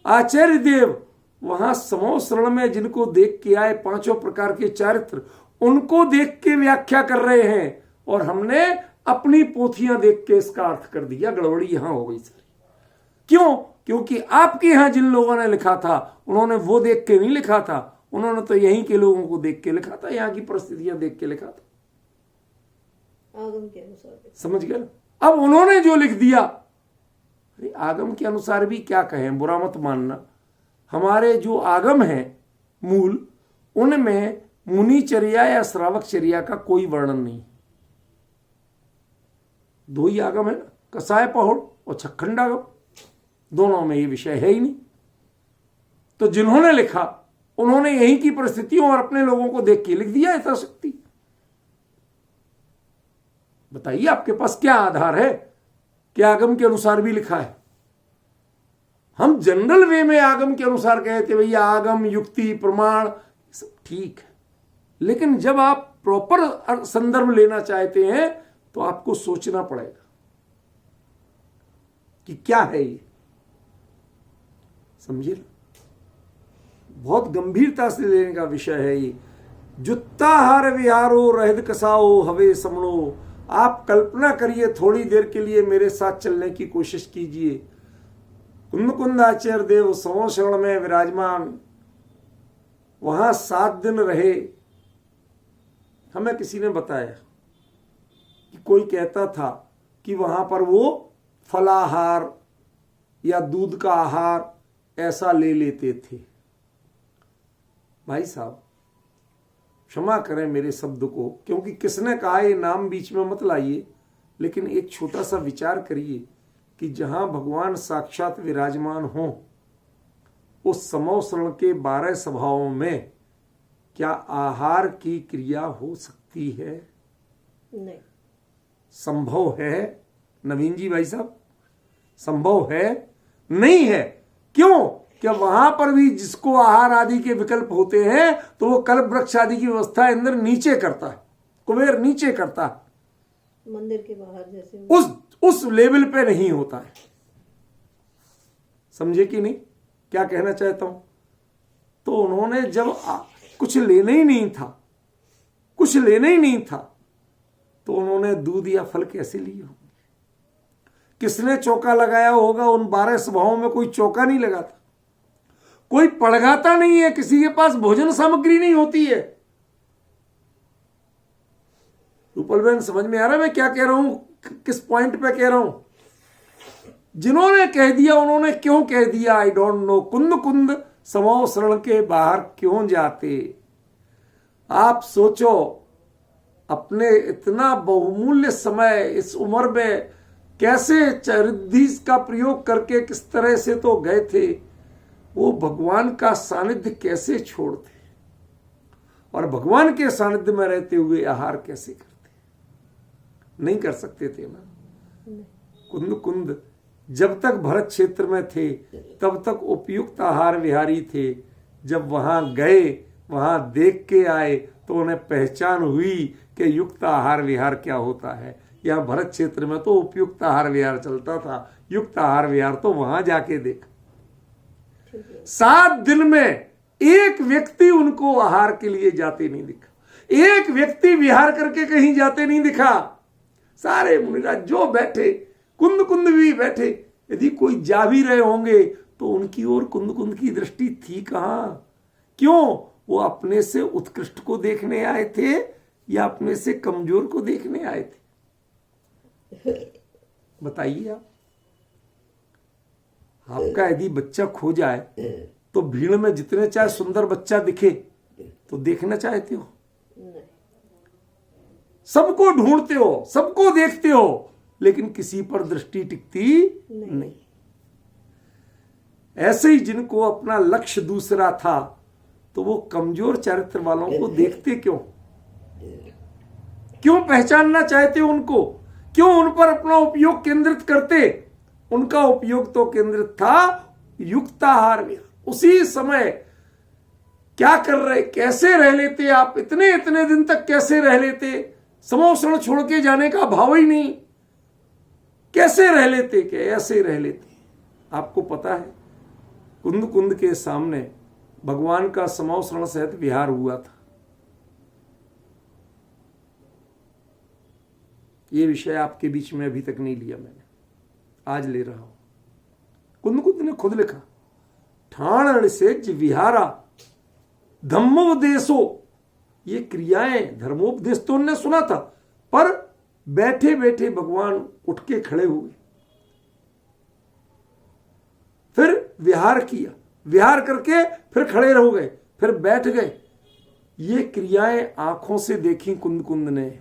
आचार्य देव वहां समो शरण में जिनको देख के आए 5 प्रकार के चारित्र, उनको देख के व्याख्या कर रहे हैं, और हमने अपनी पोथियां देख के इसका अर्थ कर दिया। गड़बड़ी यहां हो गई सारी। क्यों? क्योंकि आपके यहां जिन लोगों ने लिखा था उन्होंने वो देख के नहीं लिखा था, उन्होंने तो यहीं के लोगों को देख के लिखा था, यहां की परिस्थितियां देख के लिखा था। आगम के अनुसार। समझ गए? अब उन्होंने जो लिख दिया, आगम के अनुसार भी क्या कहें, बुरा मत मानना। हमारे जो आगम हैं मूल, उनमें मुनिचर्या या श्रावकचर्या का कोई वर्णन नहीं। 2 ही आगम है ना, कसाय पहोड़ और छखंडागम, दोनों में ये विषय है ही नहीं। तो जिन्होंने लिखा उन्होंने यहीं की परिस्थितियों और अपने लोगों को देख के लिख दिया यथाशक्ति। बताइए आपके पास क्या आधार है कि आगम के अनुसार भी लिखा है? हम जनरल वे में आगम के अनुसार कहते भैया आगम, युक्ति, प्रमाण, सब ठीक है, लेकिन जब आप प्रॉपर संदर्भ लेना चाहते हैं तो आपको सोचना पड़ेगा कि क्या है ये। समझिए, बहुत गंभीरता से लेने का विषय है ये। जुत्ताहार विहारो रहद कसाओ हवे समणो। आप कल्पना करिए, थोड़ी देर के लिए मेरे साथ चलने की कोशिश कीजिए। कुंद कुंदाचार्य देव समो शरण में विराजमान, वहां 7 दिन रहे। हमें किसी ने बताया कि कोई कहता था कि वहां पर वो फलाहार या दूध का आहार ऐसा ले लेते थे। भाई साहब क्षमा करें मेरे शब्द को, क्योंकि किसने कहा ये नाम बीच में मत लाइए, लेकिन एक छोटा सा विचार करिए कि जहां भगवान साक्षात विराजमान हो, उस समो शरण के 12 सभाओं में क्या आहार की क्रिया हो सकती है? नहीं। संभव है नवीन जी भाई साहब? संभव है? नहीं है। क्यों? क्या वहां पर भी जिसको आहार आदि के विकल्प होते हैं तो वो कल्प वृक्ष आदि की व्यवस्था इंद्र नीचे करता है, कुबेर नीचे करता है, मंदिर के बाहर जैसे उस लेवल पे नहीं होता है। समझे कि नहीं क्या कहना चाहता हूं? तो उन्होंने जब कुछ लेना ही नहीं था, कुछ लेना ही नहीं था, तो उन्होंने दूध या फल कैसे लिए होंगे? किसने चौका लगाया होगा? उन 12 सभाओं में कोई चौका नहीं लगा था, कोई पड़गाता नहीं है, किसी के पास भोजन सामग्री नहीं होती है। रुपल बहन समझ में आ रहा है मैं क्या कह रहा हूं, किस पॉइंट पे कह रहा हूं? जिन्होंने कह दिया उन्होंने क्यों कह दिया, आई डोंट नो। कुंद कुंद समो शरण के बाहर क्यों जाते? आप सोचो, अपने इतना बहुमूल्य समय इस उम्र में कैसे रिद्धि का प्रयोग करके किस तरह से तो गए थे, वो भगवान का सानिध्य कैसे छोड़ते और भगवान के सानिध्य में रहते हुए आहार कैसे करते? नहीं कर सकते थे ना। कुंद कुंद जब तक भरत क्षेत्र में थे तब तक उपयुक्त आहार विहारी थे। जब वहां गए, वहां देख के आए तो उन्हें पहचान हुई कि युक्त आहार विहार क्या होता है। यहाँ भरत क्षेत्र में तो उपयुक्त आहार विहार चलता था, युक्त आहार विहार तो वहां जाके देखा। 7 दिन में एक व्यक्ति उनको आहार के लिए जाते नहीं दिखा, एक व्यक्ति विहार करके कहीं जाते नहीं दिखा। सारे मुनिराज जो बैठे, कुंद कुंद भी बैठे, यदि कोई जा भी रहे होंगे तो उनकी ओर कुंद कुंद की दृष्टि थी कहां? क्यों? वो अपने से उत्कृष्ट को देखने आए थे या अपने से कमजोर को देखने आए थे? बताइए आप। आपका यदि बच्चा खो जाए तो भीड़ में जितने चाहे सुंदर बच्चा दिखे तो देखना चाहते हो? सबको ढूंढते हो, सबको देखते हो, लेकिन किसी पर दृष्टि टिकती नहीं। ऐसे ही जिनको अपना लक्ष्य दूसरा था तो वो कमजोर चरित्र वालों को देखते क्यों? क्यों पहचानना चाहते उनको? क्यों उन पर अपना उपयोग केंद्रित करते? उनका उपयोग तो केंद्रित था युक्ताहार में। उसी समय क्या कर रहे, कैसे रह लेते आप, इतने इतने दिन तक कैसे रह लेते? समोषण छोड़ के जाने का भाव ही नहीं, कैसे रह लेते? कि ऐसे रह लेते। आपको पता है कुंद कुंद के सामने भगवान का समोषण सहित विहार हुआ था। ये विषय आपके बीच में अभी तक नहीं लिया मैंने, आज ले रहा हूं। कुंद कुंद ने खुद लिखा, ठाण सेज विहारा धम्मोपदेशो। ये क्रियाएं, धर्मोपदेश तो उन्होंने सुना था, पर बैठे बैठे भगवान उठ के खड़े हुए, फिर विहार किया, विहार करके फिर खड़े रह गए, फिर बैठ गए। ये क्रियाएं आंखों से देखी कुंद कुंद ने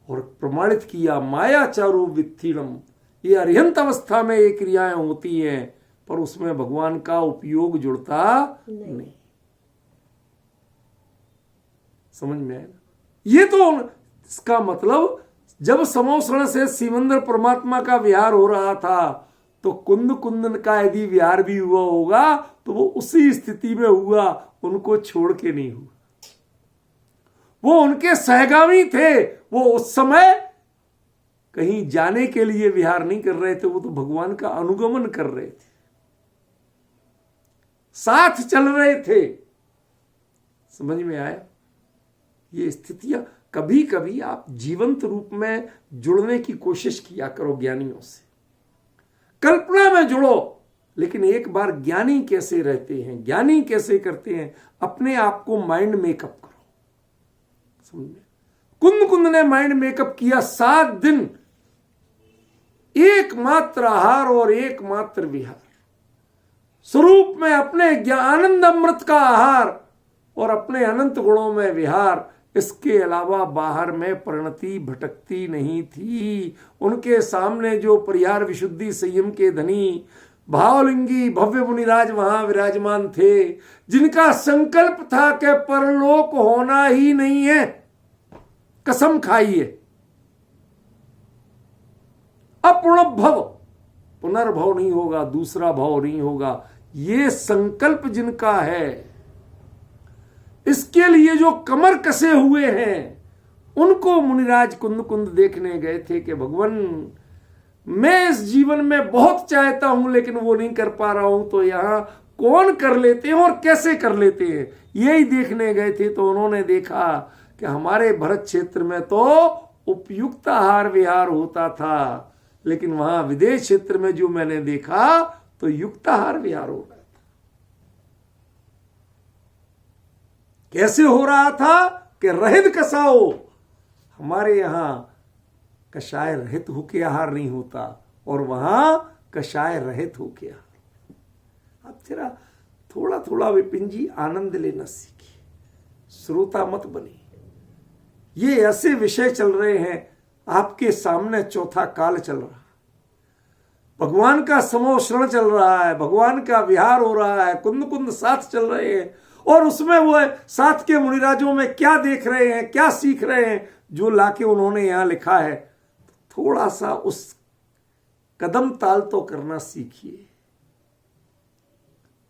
और प्रमाणित किया, माया चारु वित्थीणम। ये अरिहंत अवस्था में ये क्रियाएं होती हैं, पर उसमें भगवान का उपयोग जुड़ता नहीं। समझ में आया ना? ये तो इसका मतलब जब समोषण से सिमंदर परमात्मा का विहार हो रहा था तो कुंद कुंदन का यदि विहार भी हुआ होगा तो वो उसी स्थिति में हुआ, उनको छोड़ के नहीं हुआ। वो उनके सहगामी थे, वो उस समय कहीं जाने के लिए विहार नहीं कर रहे थे, वो तो भगवान का अनुगमन कर रहे थे, साथ चल रहे थे। समझ में आया? ये स्थितियां कभी कभी आप जीवंत रूप में जुड़ने की कोशिश किया करो ज्ञानियों से, कल्पना में जुड़ो, लेकिन एक बार ज्ञानी कैसे रहते हैं, ज्ञानी कैसे करते हैं, अपने आप को माइंड मेकअप करो। समझे? कुंद कुंद ने माइंड मेकअप किया। 7 दिन एकमात्र आहार और एकमात्र विहार, स्वरूप में अपने आनंद अमृत का आहार और अपने अनंत गुणों में विहार। इसके अलावा बाहर में परिणति भटकती नहीं थी। उनके सामने जो परिहार विशुद्धि संयम के धनी भावलिंगी भव्य मुनिराज वहां विराजमान थे, जिनका संकल्प था कि परलोक होना ही नहीं है, कसम खाइए, अपुनर्भव, पुनर्भव नहीं होगा, दूसरा भाव नहीं होगा, ये संकल्प जिनका है, इसके लिए जो कमर कसे हुए हैं, उनको मुनिराज कुंद कुंद देखने गए थे कि भगवान मैं इस जीवन में बहुत चाहता हूं लेकिन वो नहीं कर पा रहा हूं, तो यहां कौन कर लेते हैं और कैसे कर लेते हैं, यही देखने गए थे। तो उन्होंने देखा कि हमारे भरत क्षेत्र में तो उपयुक्त आहार विहार होता था, लेकिन वहां विदेश क्षेत्र में जो मैंने देखा तो युक्त आहार विहार हो रहा था। कैसे हो रहा था कि रहित कसाओ, हमारे यहाँ कषाय रहित होके आहार नहीं होता और वहां कषाय रहित होके आहार। अब जरा थोड़ा थोड़ा विपिन जी आनंद लेना सीखिए, श्रोता मत बनिए। ये ऐसे विषय चल रहे हैं, आपके सामने चौथा काल चल रहा है, भगवान का समोषण चल रहा है, भगवान का विहार हो रहा है, कुंद कुंद साथ चल रहे हैं, और उसमें वो साथ के मुनिराजों में क्या देख रहे हैं, क्या सीख रहे हैं, जो लाके उन्होंने यहां लिखा है। थोड़ा सा उस कदम ताल तो करना सीखिए।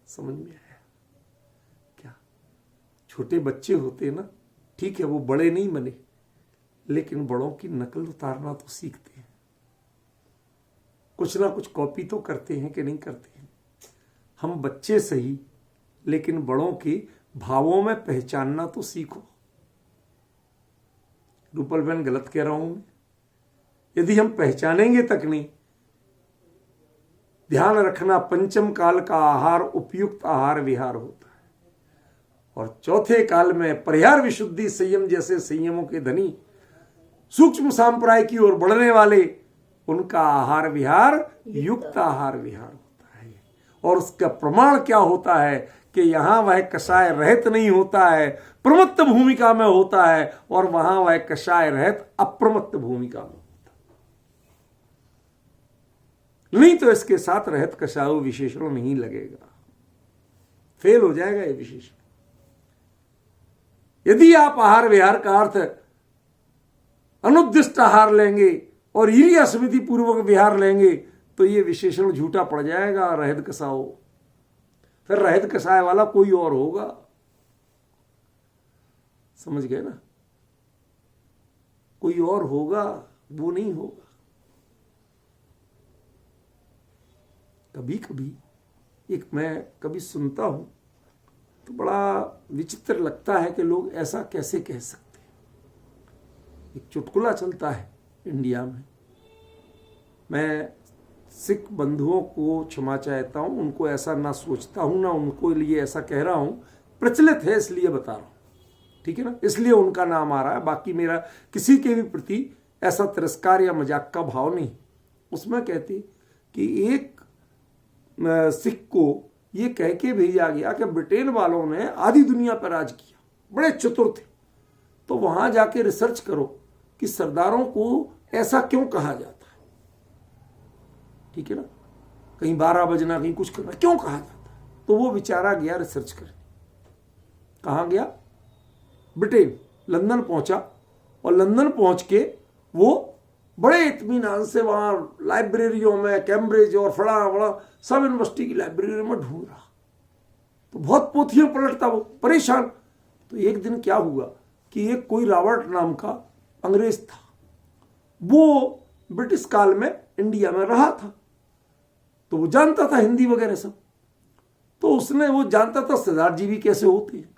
समझ में आया क्या? छोटे बच्चे होते ना, ठीक है वो बड़े नहीं बने, लेकिन बड़ों की नकल उतारना तो सीखते हैं, कुछ ना कुछ कॉपी तो करते हैं कि नहीं करते हैं। हम बच्चे सही, लेकिन बड़ों के भावों में पहचानना तो सीखो। रूपल बहन गलत कह रहा हूं मैं? यदि हम पहचानेंगे तक नहीं, ध्यान रखना पंचम काल का आहार उपयुक्त आहार विहार होता है, और चौथे काल में परिहार विशुद्धि संयम जैसे संयमों के धनी सूक्ष्म सांप्राय की ओर बढ़ने वाले, उनका आहार विहार युक्त आहार विहार होता है। और उसका प्रमाण क्या होता है कि यहां वह कषाय रहित नहीं होता है, प्रमत्त भूमिका में होता है, और वहां वह कषाय रहित अप्रमत्त भूमिका में होता है। नहीं तो इसके साथ रहित कषाय विशेषण नहीं लगेगा, फेल हो जाएगा ये विशेषण। यदि आप आहार विहार का अर्थ अनुद्दिष्ट आहार लेंगे और ईर्ष्या समिति पूर्वक विहार लेंगे, तो ये विशेषण झूठा पड़ जाएगा। रहित कसाओ, फिर रहित कसाय वाला कोई और होगा। समझ गए ना? कोई और होगा, वो नहीं होगा। कभी कभी मैं कभी सुनता हूं तो बड़ा विचित्र लगता है कि लोग ऐसा कैसे कह सकते हैं। एक चुटकुला चलता है इंडिया में, मैं सिख बंधुओं को क्षमा चाहता हूं, उनको ऐसा ना सोचता हूं, ना उनको लिए ऐसा कह रहा हूं, प्रचलित है इसलिए बता रहा हूं, ठीक है ना, इसलिए उनका नाम आ रहा है। बाकी मेरा किसी के भी प्रति ऐसा तिरस्कार या मजाक का भाव नहीं। उसमें कहती कि एक सिख को ये कह के भेजा गया कि ब्रिटेन वालों ने आधी दुनिया पर राज किया, बड़े चतुर थे, तो वहां जाके रिसर्च करो कि सरदारों को ऐसा क्यों कहा जाता है। ठीक है ना, कहीं 12 बजना, कहीं कुछ करना, क्यों कहा जाता है। तो वो बेचारा गया रिसर्च करने। कहाँ गया? ब्रिटेन, लंदन पहुंचा, और लंदन पहुंच के वो बड़े इत्मीनान से वहां लाइब्रेरियों में, कैम्ब्रिज और फड़ा सब यूनिवर्सिटी की लाइब्रेरी में ढूंढ रहा, तो बहुत पोथियां पलटता, वो परेशान। तो एक दिन क्या हुआ कि एक कोई रॉबर्ट नाम का अंग्रेज था, वो ब्रिटिश काल में इंडिया में रहा था, तो वो जानता था हिंदी वगैरह सब। तो उसने, वो जानता था सरदार जी भी कैसे होते हैं,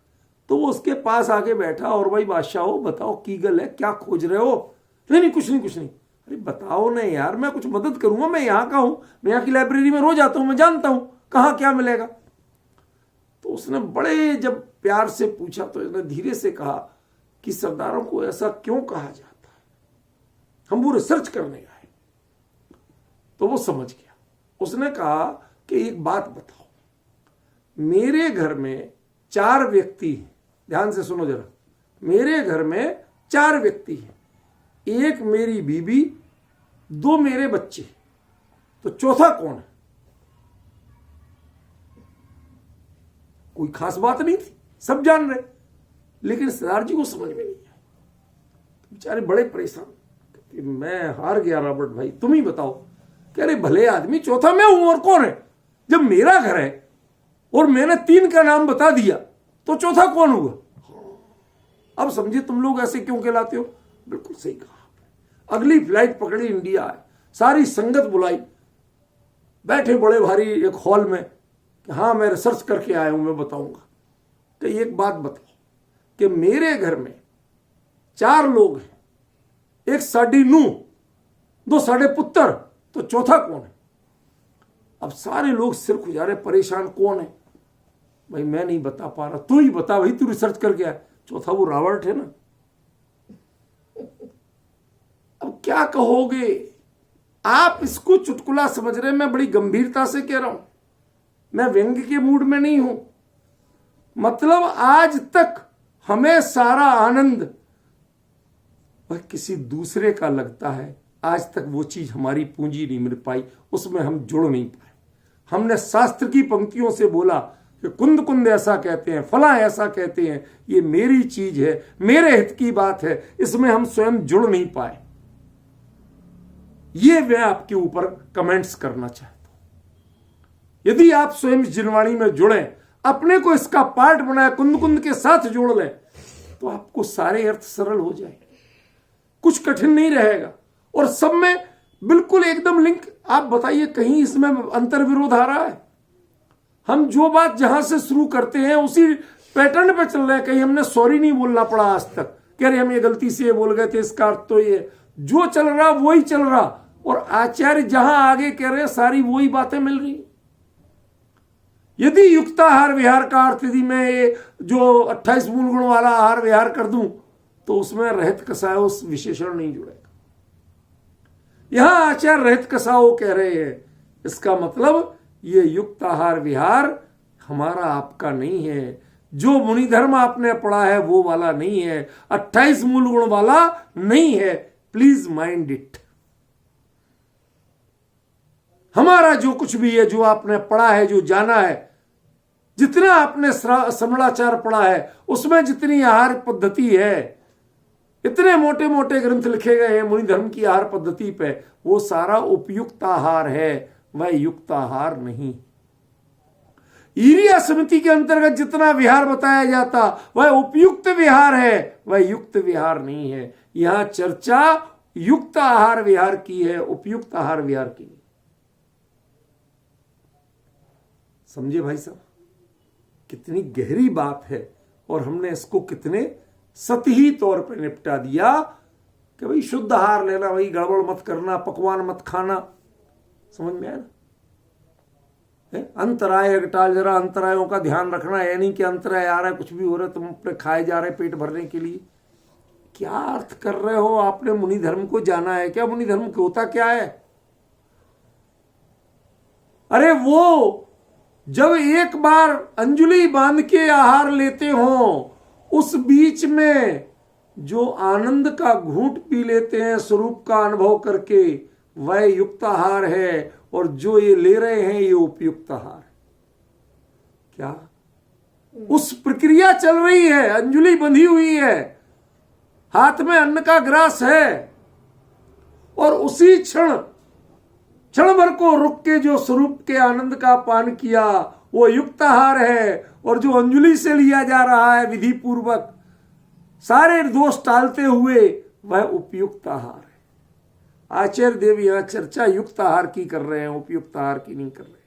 तो वो उसके पास आके बैठा, और भाई बादशाह हो, बताओ की गल है, क्या खोज रहे हो? नहीं, कुछ नहीं। अरे बताओ ना यार, मैं कुछ मदद करूंगा, मैं यहाँ का हूं, मैं यहाँ की लाइब्रेरी में रोज आता हूं, मैं जानता हूं कहाँ क्या मिलेगा। तो उसने बड़े जब प्यार से पूछा, तो उसने धीरे से कहा कि सरदारों को ऐसा क्यों कहा जाता है, हम वो रिसर्च करने आए। तो वो समझ गया। उसने कहा कि एक बात बताओ, मेरे घर में 4 व्यक्ति हैं, ध्यान से सुनो जरा, मेरे घर में 4 व्यक्ति हैं, एक मेरी बीबी, 2 मेरे बच्चे, तो चौथा कौन है? कोई खास बात नहीं थी, सब जान रहे, लेकिन सरदार जी को समझ में नहीं आया। बेचारे बड़े परेशान, मैं हार गया रॉबर्ट भाई, तुम ही बताओ। कह रहे भले आदमी, चौथा मैं हूं और कौन है? जब मेरा घर है और मैंने 3 का नाम बता दिया, तो चौथा कौन होगा? अब समझिए तुम लोग ऐसे क्यों कहलाते हो। बिल्कुल सही कहा। अगली फ्लाइट पकड़ी, इंडिया आए, सारी संगत बुलाई, बैठे बड़े भारी एक हॉल में कि हाँ मैं रिसर्च करके आया हूं, मैं बताऊंगा। तो एक बात बताओ कि मेरे घर में 4 लोग हैं, एक साड़ी नूह, 2 साढ़े पुत्र, तो चौथा कौन है? अब सारे लोग सिर खुजारे, परेशान, कौन है भाई? मैं नहीं बता पा रहा, तू ही बता भाई, तू रिसर्च करके आया। चौथा वो रॉबर्ट है ना। क्या कहोगे? आप इसको चुटकुला समझ रहे हैं, मैं बड़ी गंभीरता से कह रहा हूं, मैं व्यंग्य के मूड में नहीं हूं। मतलब आज तक हमें सारा आनंद वह किसी दूसरे का लगता है, आज तक वो चीज हमारी पूंजी नहीं मिल पाई, उसमें हम जुड़ नहीं पाए। हमने शास्त्र की पंक्तियों से बोला कि कुंद कुंद ऐसा कहते हैं, फला ऐसा कहते हैं, ये मेरी चीज है, मेरे हित की बात है, इसमें हम स्वयं जुड़ नहीं पाए। ये मैं आपके ऊपर कमेंट्स करना चाहता हूं। यदि आप स्वयं जिनवाणी में जुड़े, अपने को इसका पार्ट बनाए, कुंद कुंद के साथ जोड़ लें, तो आपको सारे अर्थ सरल हो जाएंगे, कुछ कठिन नहीं रहेगा और सब में बिल्कुल एकदम लिंक। आप बताइए कहीं इसमें अंतर विरोध आ रहा है? हम जो बात जहां से शुरू करते हैं उसी पैटर्न पे चल रहे हैं। कहीं हमने सॉरी नहीं बोलना पड़ा आज तक, कह रहे हम ये गलती से ये बोल गए थे, इसका अर्थ तो ये, जो चल रहा वही चल रहा, और आचार्य जहां आगे कह रहे हैं सारी वही बातें मिल रही। यदि युक्ताहार विहार का अर्थ यदि मैं ये जो 28 मूल गुण वाला आहार विहार कर दूं तो उसमें रहित कसायो उस विशेषण नहीं जुड़ेगा। यहां आचार्य रहित कसाओ कह रहे हैं, इसका मतलब ये युक्त आहार विहार हमारा आपका नहीं है, जो मुनि धर्म आपने पढ़ा है वो वाला नहीं है, 28 मूल गुण वाला नहीं है। Please mind it. हमारा जो कुछ भी है, जो आपने पढ़ा है, जो जाना है, जितना आपने समणाचार पढ़ा है, उसमें जितनी आहार पद्धति है, इतने मोटे मोटे ग्रंथ लिखे गए हैं मुनि धर्म की आहार पद्धति पे, वो सारा उपयुक्त आहार है, वह युक्त आहार नहीं। ईरिया समिति के अंतर्गत जितना विहार बताया जाता वह उपयुक्त विहार है, वह युक्त विहार नहीं है। यहां चर्चा युक्त आहार विहार की है, उपयुक्त आहार विहार की नहीं। समझे भाई साहब, कितनी गहरी बात है, और हमने इसको कितने सतही तौर पर निपटा दिया कि भाई शुद्ध आहार लेना, भाई गड़बड़ मत करना, पकवान मत खाना। समझ में आया ना? अंतराय टाल, जरा अंतरायों का ध्यान रखना है, नहीं कि अंतराय आ रहा है, कुछ भी हो रहा है, तुम अपने खाए जा रहे पेट भरने के लिए। क्या अर्थ कर रहे हो? आपने मुनि धर्म को जाना है क्या? मुनि धर्म होता क्या है? अरे वो जब एक बार अंजुली बांध के आहार लेते हो, उस बीच में जो आनंद का घूंट पी लेते हैं स्वरूप का अनुभव करके, वह युक्त आहार है, और जो ये ले रहे हैं ये उपयुक्त आहार है। क्या उस प्रक्रिया चल रही है, अंजुली बंधी हुई है, हाथ में अन्न का ग्रास है, और उसी क्षण भर को रुक के जो स्वरूप के आनंद का पान किया वो युक्त आहार है, और जो अंजुलि से लिया जा रहा है विधि पूर्वक सारे दोष टालते हुए, वह उपयुक्त आहार है। आचार्य देव यहां चर्चा युक्त आहार की कर रहे हैं, उपयुक्त आहार की नहीं कर रहे।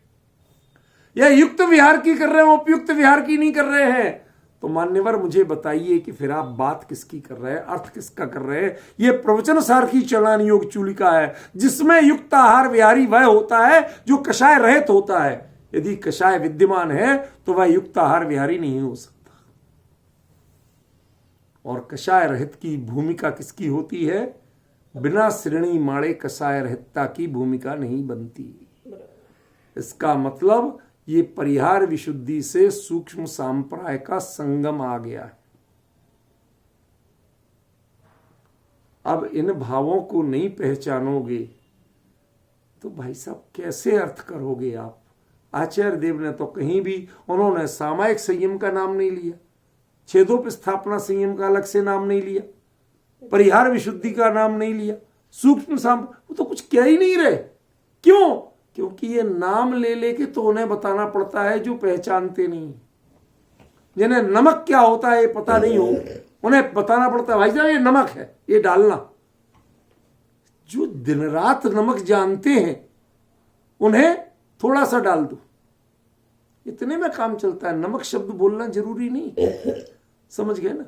यह युक्त विहार की कर रहे हैं, उपयुक्त विहार की नहीं कर रहे हैं। तो मान्यवर मुझे बताइए कि फिर आप बात किसकी कर रहे हैं, अर्थ किसका कर रहे हैं? यह प्रवचन सार की चलान योग चूलिका है, जिसमें युक्त आहार विहारी वह होता है जो कषाय रहित होता है। यदि कषाय विद्यमान है तो वह युक्त आहार विहारी नहीं हो सकता। और कषाय रहित की भूमिका किसकी होती है? बिना श्रेणी माड़े कषाय रहितता की भूमिका नहीं बनती। इसका मतलब ये परिहार विशुद्धि से सूक्ष्म सांप्राय का संगम आ गया है। अब इन भावों को नहीं पहचानोगे तो भाई साहब कैसे अर्थ करोगे आप? आचार्य देव ने तो कहीं भी, उन्होंने सामायिक संयम का नाम नहीं लिया, छेदोपस्थापना संयम का अलग से नाम नहीं लिया, परिहार विशुद्धि का नाम नहीं लिया, सूक्ष्म वो तो कुछ कह ही नहीं रहे। क्यों? क्योंकि ये नाम ले लेके तो उन्हें बताना पड़ता है जो पहचानते नहीं, जिन्हें नमक क्या होता है ये पता नहीं हो, उन्हें बताना पड़ता है भाई साहब ये नमक है, ये डालना। जो दिन रात नमक जानते हैं उन्हें थोड़ा सा डाल दो, इतने में काम चलता है। नमक शब्द बोलना जरूरी नहीं, समझ गए ना?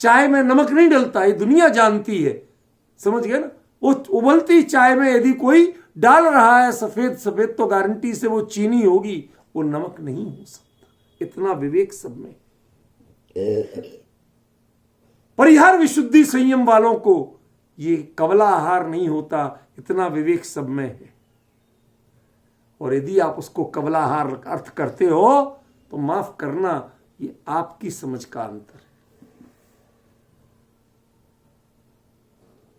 चाय में नमक नहीं डलता, ये दुनिया जानती है, समझ गए ना? वो उबलती चाय में यदि कोई डाल रहा है सफेद सफेद तो गारंटी से वो चीनी होगी, वो नमक नहीं हो सकता। इतना विवेक सब में। परिहार विशुद्धि संयम वालों को ये कवला आहार नहीं होता, इतना विवेक सब में है। और यदि आप उसको कवला आहार अर्थ करते हो तो माफ करना, ये आपकी समझ का अंतर है।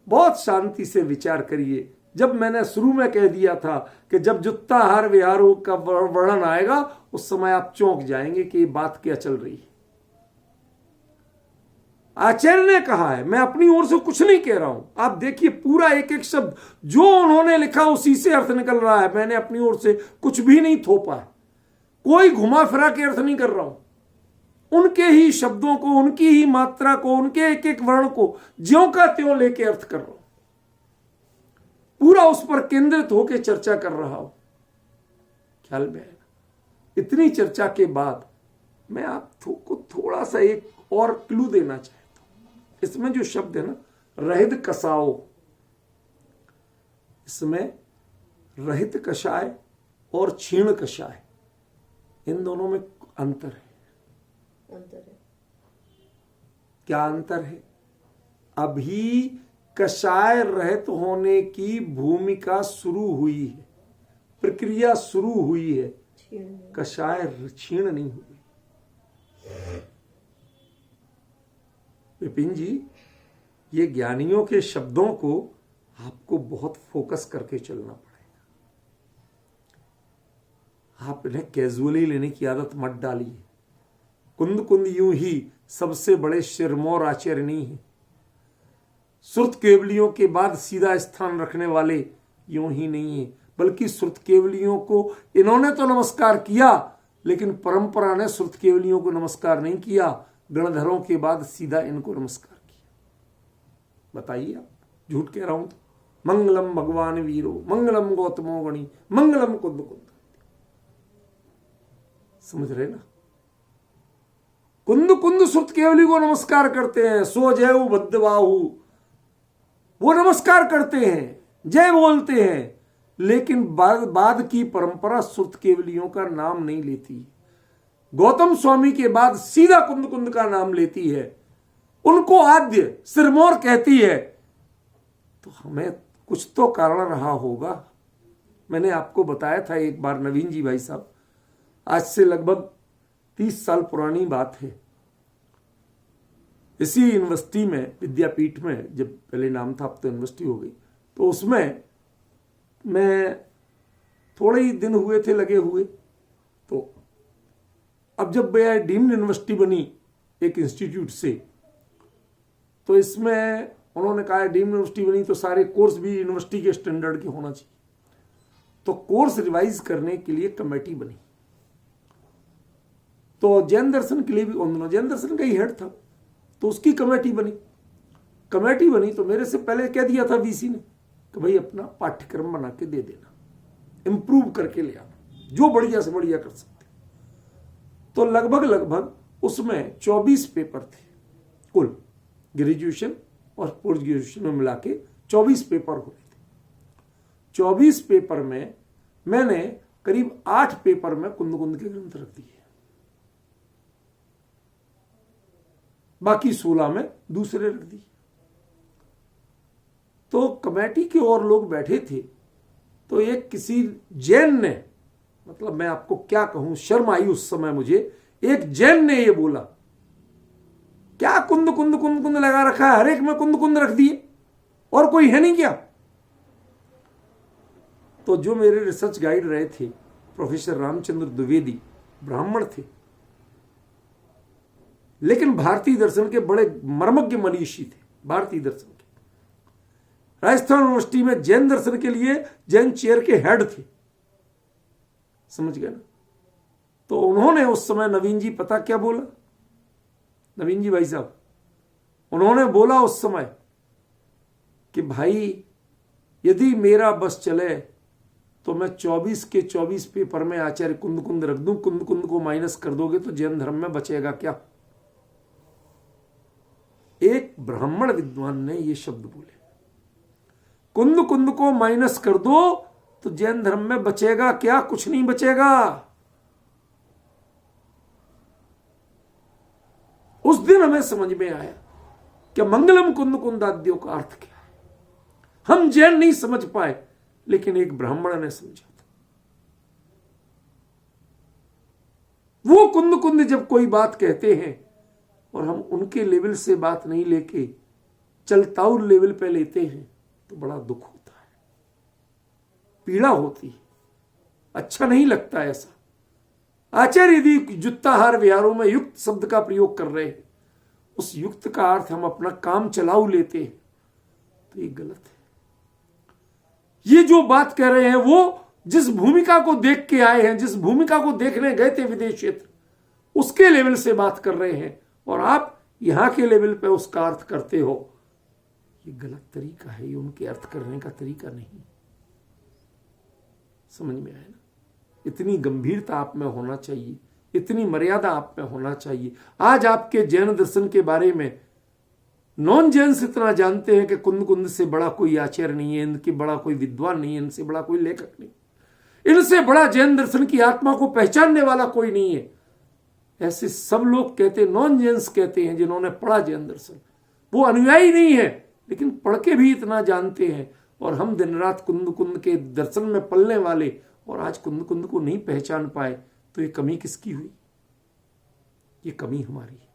बहुत शांति से विचार करिए। जब मैंने शुरू में कह दिया था कि जब जुत्ताहार विहारों का वर्णन आएगा उस समय आप चौंक जाएंगे कि ये बात क्या चल रही है। आचार्य ने कहा है, मैं अपनी ओर से कुछ नहीं कह रहा हूं। आप देखिए पूरा एक एक शब्द जो उन्होंने लिखा उसी से अर्थ निकल रहा है। मैंने अपनी ओर से कुछ भी नहीं थोपा है, कोई घुमा फिरा के अर्थ नहीं कर रहा हूं। उनके ही शब्दों को, उनकी ही मात्रा को, उनके एक एक वर्ण को ज्यों का त्यों लेके अर्थ कर रहा हूं। पूरा उस पर केंद्रित होकर चर्चा कर रहा हूं। ख्याल में आएगा। इतनी चर्चा के बाद मैं आपको थोड़ा सा एक और क्लू देना चाहता हूं। इसमें जो शब्द है ना, रहित कसाओ, इसमें रहित कषाय और क्षीण कषाय, इन दोनों में अंतर है। अंतर है। क्या अंतर है? अभी कषाय रहित होने की भूमिका शुरू हुई है, प्रक्रिया शुरू हुई है। कषाय क्षीण नहीं हुई। विपिन जी, ये ज्ञानियों के शब्दों को आपको बहुत फोकस करके चलना पड़ेगा। आप इन्हें कैजुअली लेने की आदत मत डालिए। कुंद कुंद यूं ही सबसे बड़े शिरमौर आचार्य नहीं है। श्रुत केवलियों के बाद सीधा स्थान रखने वाले यूं ही नहीं है, बल्कि श्रुत केवलियों को इन्होंने तो नमस्कार किया, लेकिन परंपरा ने श्रुत केवलियों को नमस्कार नहीं किया। गणधरों के बाद सीधा इनको नमस्कार किया। बताइए, आप झूठ कह रहा हूं तो? मंगलम भगवान वीरो, मंगलम गौतमो गणी, मंगलम कुंद कुंद। समझ रहे ना? कुंद कुंद श्रुत केवली को नमस्कार करते हैं। सो जय बद्धबाहु, वो नमस्कार करते हैं, जय बोलते हैं, लेकिन बाद की परंपरा श्रुत केवलियों का नाम नहीं लेती। गौतम स्वामी के बाद सीधा कुंद कुंद का नाम लेती है, उनको आद्य सिरमौर कहती है। तो हमें कुछ तो कारण रहा होगा। मैंने आपको बताया था एक बार, नवीन जी भाई साहब, आज से लगभग 30 साल पुरानी बात है। इसी यूनिवर्सिटी में, विद्यापीठ में, जब पहले नाम था अब तो यूनिवर्सिटी हो गई, तो उसमें मैं थोड़े ही दिन हुए थे लगे हुए। तो अब जब मैं डीम्ड यूनिवर्सिटी बनी एक इंस्टीट्यूट से, तो इसमें उन्होंने कहा डीम्ड यूनिवर्सिटी बनी तो सारे कोर्स भी यूनिवर्सिटी के स्टैंडर्ड के होना चाहिए। तो कोर्स रिवाइज करने के लिए कमेटी बनी। तो जैन दर्शन के लिए भी उन दोनों, जैन दर्शन का ही हेड था, तो उसकी कमेटी बनी। तो मेरे से पहले कह दिया था वीसी ने कि भाई अपना पाठ्यक्रम बना के दे देना, इंप्रूव करके ले आना, जो बढ़िया से बढ़िया कर सकते। तो लगभग उसमें 24 पेपर थे कुल, ग्रेजुएशन और पोस्ट ग्रेजुएशन में मिला के 24 पेपर हुए थे। 24 पेपर में मैंने करीब 8 पेपर में कुंद कुंद के ग्रंथ रख दिए, बाकी 16 में दूसरे रख दिए। तो कमेटी के और लोग बैठे थे, तो एक किसी जैन ने, मतलब मैं आपको क्या कहूं, शर्म आई उस समय मुझे, एक जैन ने ये बोला, क्या कुंद कुंद कुंद कुंद लगा रखा है, हर एक में कुंद कुंद रख दिए, और कोई है नहीं क्या? तो जो मेरे रिसर्च गाइड रहे थे प्रोफेसर रामचंद्र द्विवेदी, ब्राह्मण थे, लेकिन भारतीय दर्शन के बड़े मर्मज्ञ मनीषी थे। भारतीय दर्शन के राजस्थान यूनिवर्सिटी में जैन दर्शन के लिए जैन चेयर के हेड थे, समझ गए ना? तो उन्होंने उस समय, नवीन जी पता क्या बोला? नवीन जी भाई साहब, उन्होंने बोला उस समय कि भाई यदि मेरा बस चले तो मैं 24 के 24 पेपर में आचार्य कुंद कुंद रख दूं, कुंद कुंद को माइनस कर दोगे तो जैन धर्म में बचेगा क्या? एक ब्राह्मण विद्वान ने ये शब्द बोले, कुंद कुंद को माइनस कर दो तो जैन धर्म में बचेगा क्या? कुछ नहीं बचेगा। उस दिन हमें समझ में आया कि मंगलम कुंद कुंदाद्यों का अर्थ क्या है। हम जैन नहीं समझ पाए, लेकिन एक ब्राह्मण ने समझा था। वो कुंद कुंद जब कोई बात कहते हैं और हम उनके लेवल से बात नहीं लेके चलताउर लेवल पे लेते हैं तो बड़ा दुख होता है, पीड़ा होती है, अच्छा नहीं लगता ऐसा। आचार्य यदि जुत्ताहार विहारों में युक्त शब्द का प्रयोग कर रहे हैं, उस युक्त का अर्थ हम अपना काम चलाऊ लेते हैं, तो ये गलत है। ये जो बात कह रहे हैं वो जिस भूमिका को देख के आए हैं, जिस भूमिका को देखने गए थे विदेश क्षेत्र, उसके लेवल से बात कर रहे हैं और आप यहां के लेवल पे उसका अर्थ करते हो, ये गलत तरीका है, ये उनके अर्थ करने का तरीका नहीं। समझ में आया ना? इतनी गंभीरता आप में होना चाहिए, इतनी मर्यादा आप में होना चाहिए। आज आपके जैन दर्शन के बारे में नॉन जैन्स इतना जानते हैं कि कुंद कुंद से बड़ा कोई आचार्य नहीं है, इनके बड़ा कोई विद्वान नहीं है, इनसे बड़ा कोई लेखक नहीं, इनसे बड़ा जैन दर्शन की आत्मा को पहचानने वाला कोई नहीं है। ऐसे सब लोग कहते, नॉन जैन्स कहते हैं जिन्होंने पढ़ा जैन दर्शन, वो अनुयायी नहीं है लेकिन पढ़ के भी इतना जानते हैं। और हम दिन रात कुंद कुंद के दर्शन में पलने वाले और आज कुंद कुंद को नहीं पहचान पाए, तो ये कमी किसकी हुई? ये कमी हमारी है।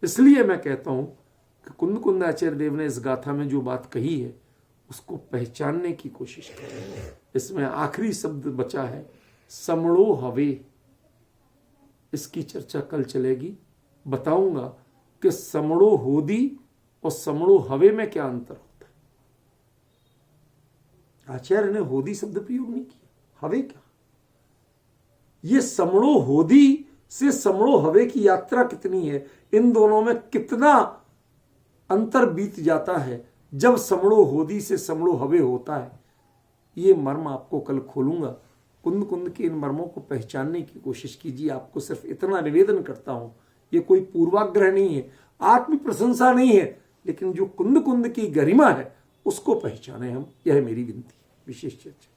इसलिए मैं कहता हूं कि कुंद कुंद आचार्य देव ने इस गाथा में जो बात कही है उसको पहचानने की कोशिश करें। इसमें आखिरी शब्द बचा है समणो हवे, इसकी चर्चा कल चलेगी। बताऊंगा कि समणो होदी और समणो हवे में क्या अंतर होता है। आचार्य ने होदी शब्द प्रयोग नहीं किया, हवे क्या? ये समणो होदी से समणो हवे की यात्रा कितनी है, इन दोनों में कितना अंतर बीत जाता है जब समणो होदी से समणो हवे होता है, ये मर्म आपको कल खोलूंगा। कुंद कुंद के इन मर्मों को पहचानने की कोशिश कीजिए। आपको सिर्फ इतना निवेदन करता हूं, ये कोई पूर्वाग्रह नहीं है, आत्म प्रशंसा नहीं है, लेकिन जो कुंद कुंद की गरिमा है उसको पहचाने हम, यह मेरी विनती है। विशेष चर्चा।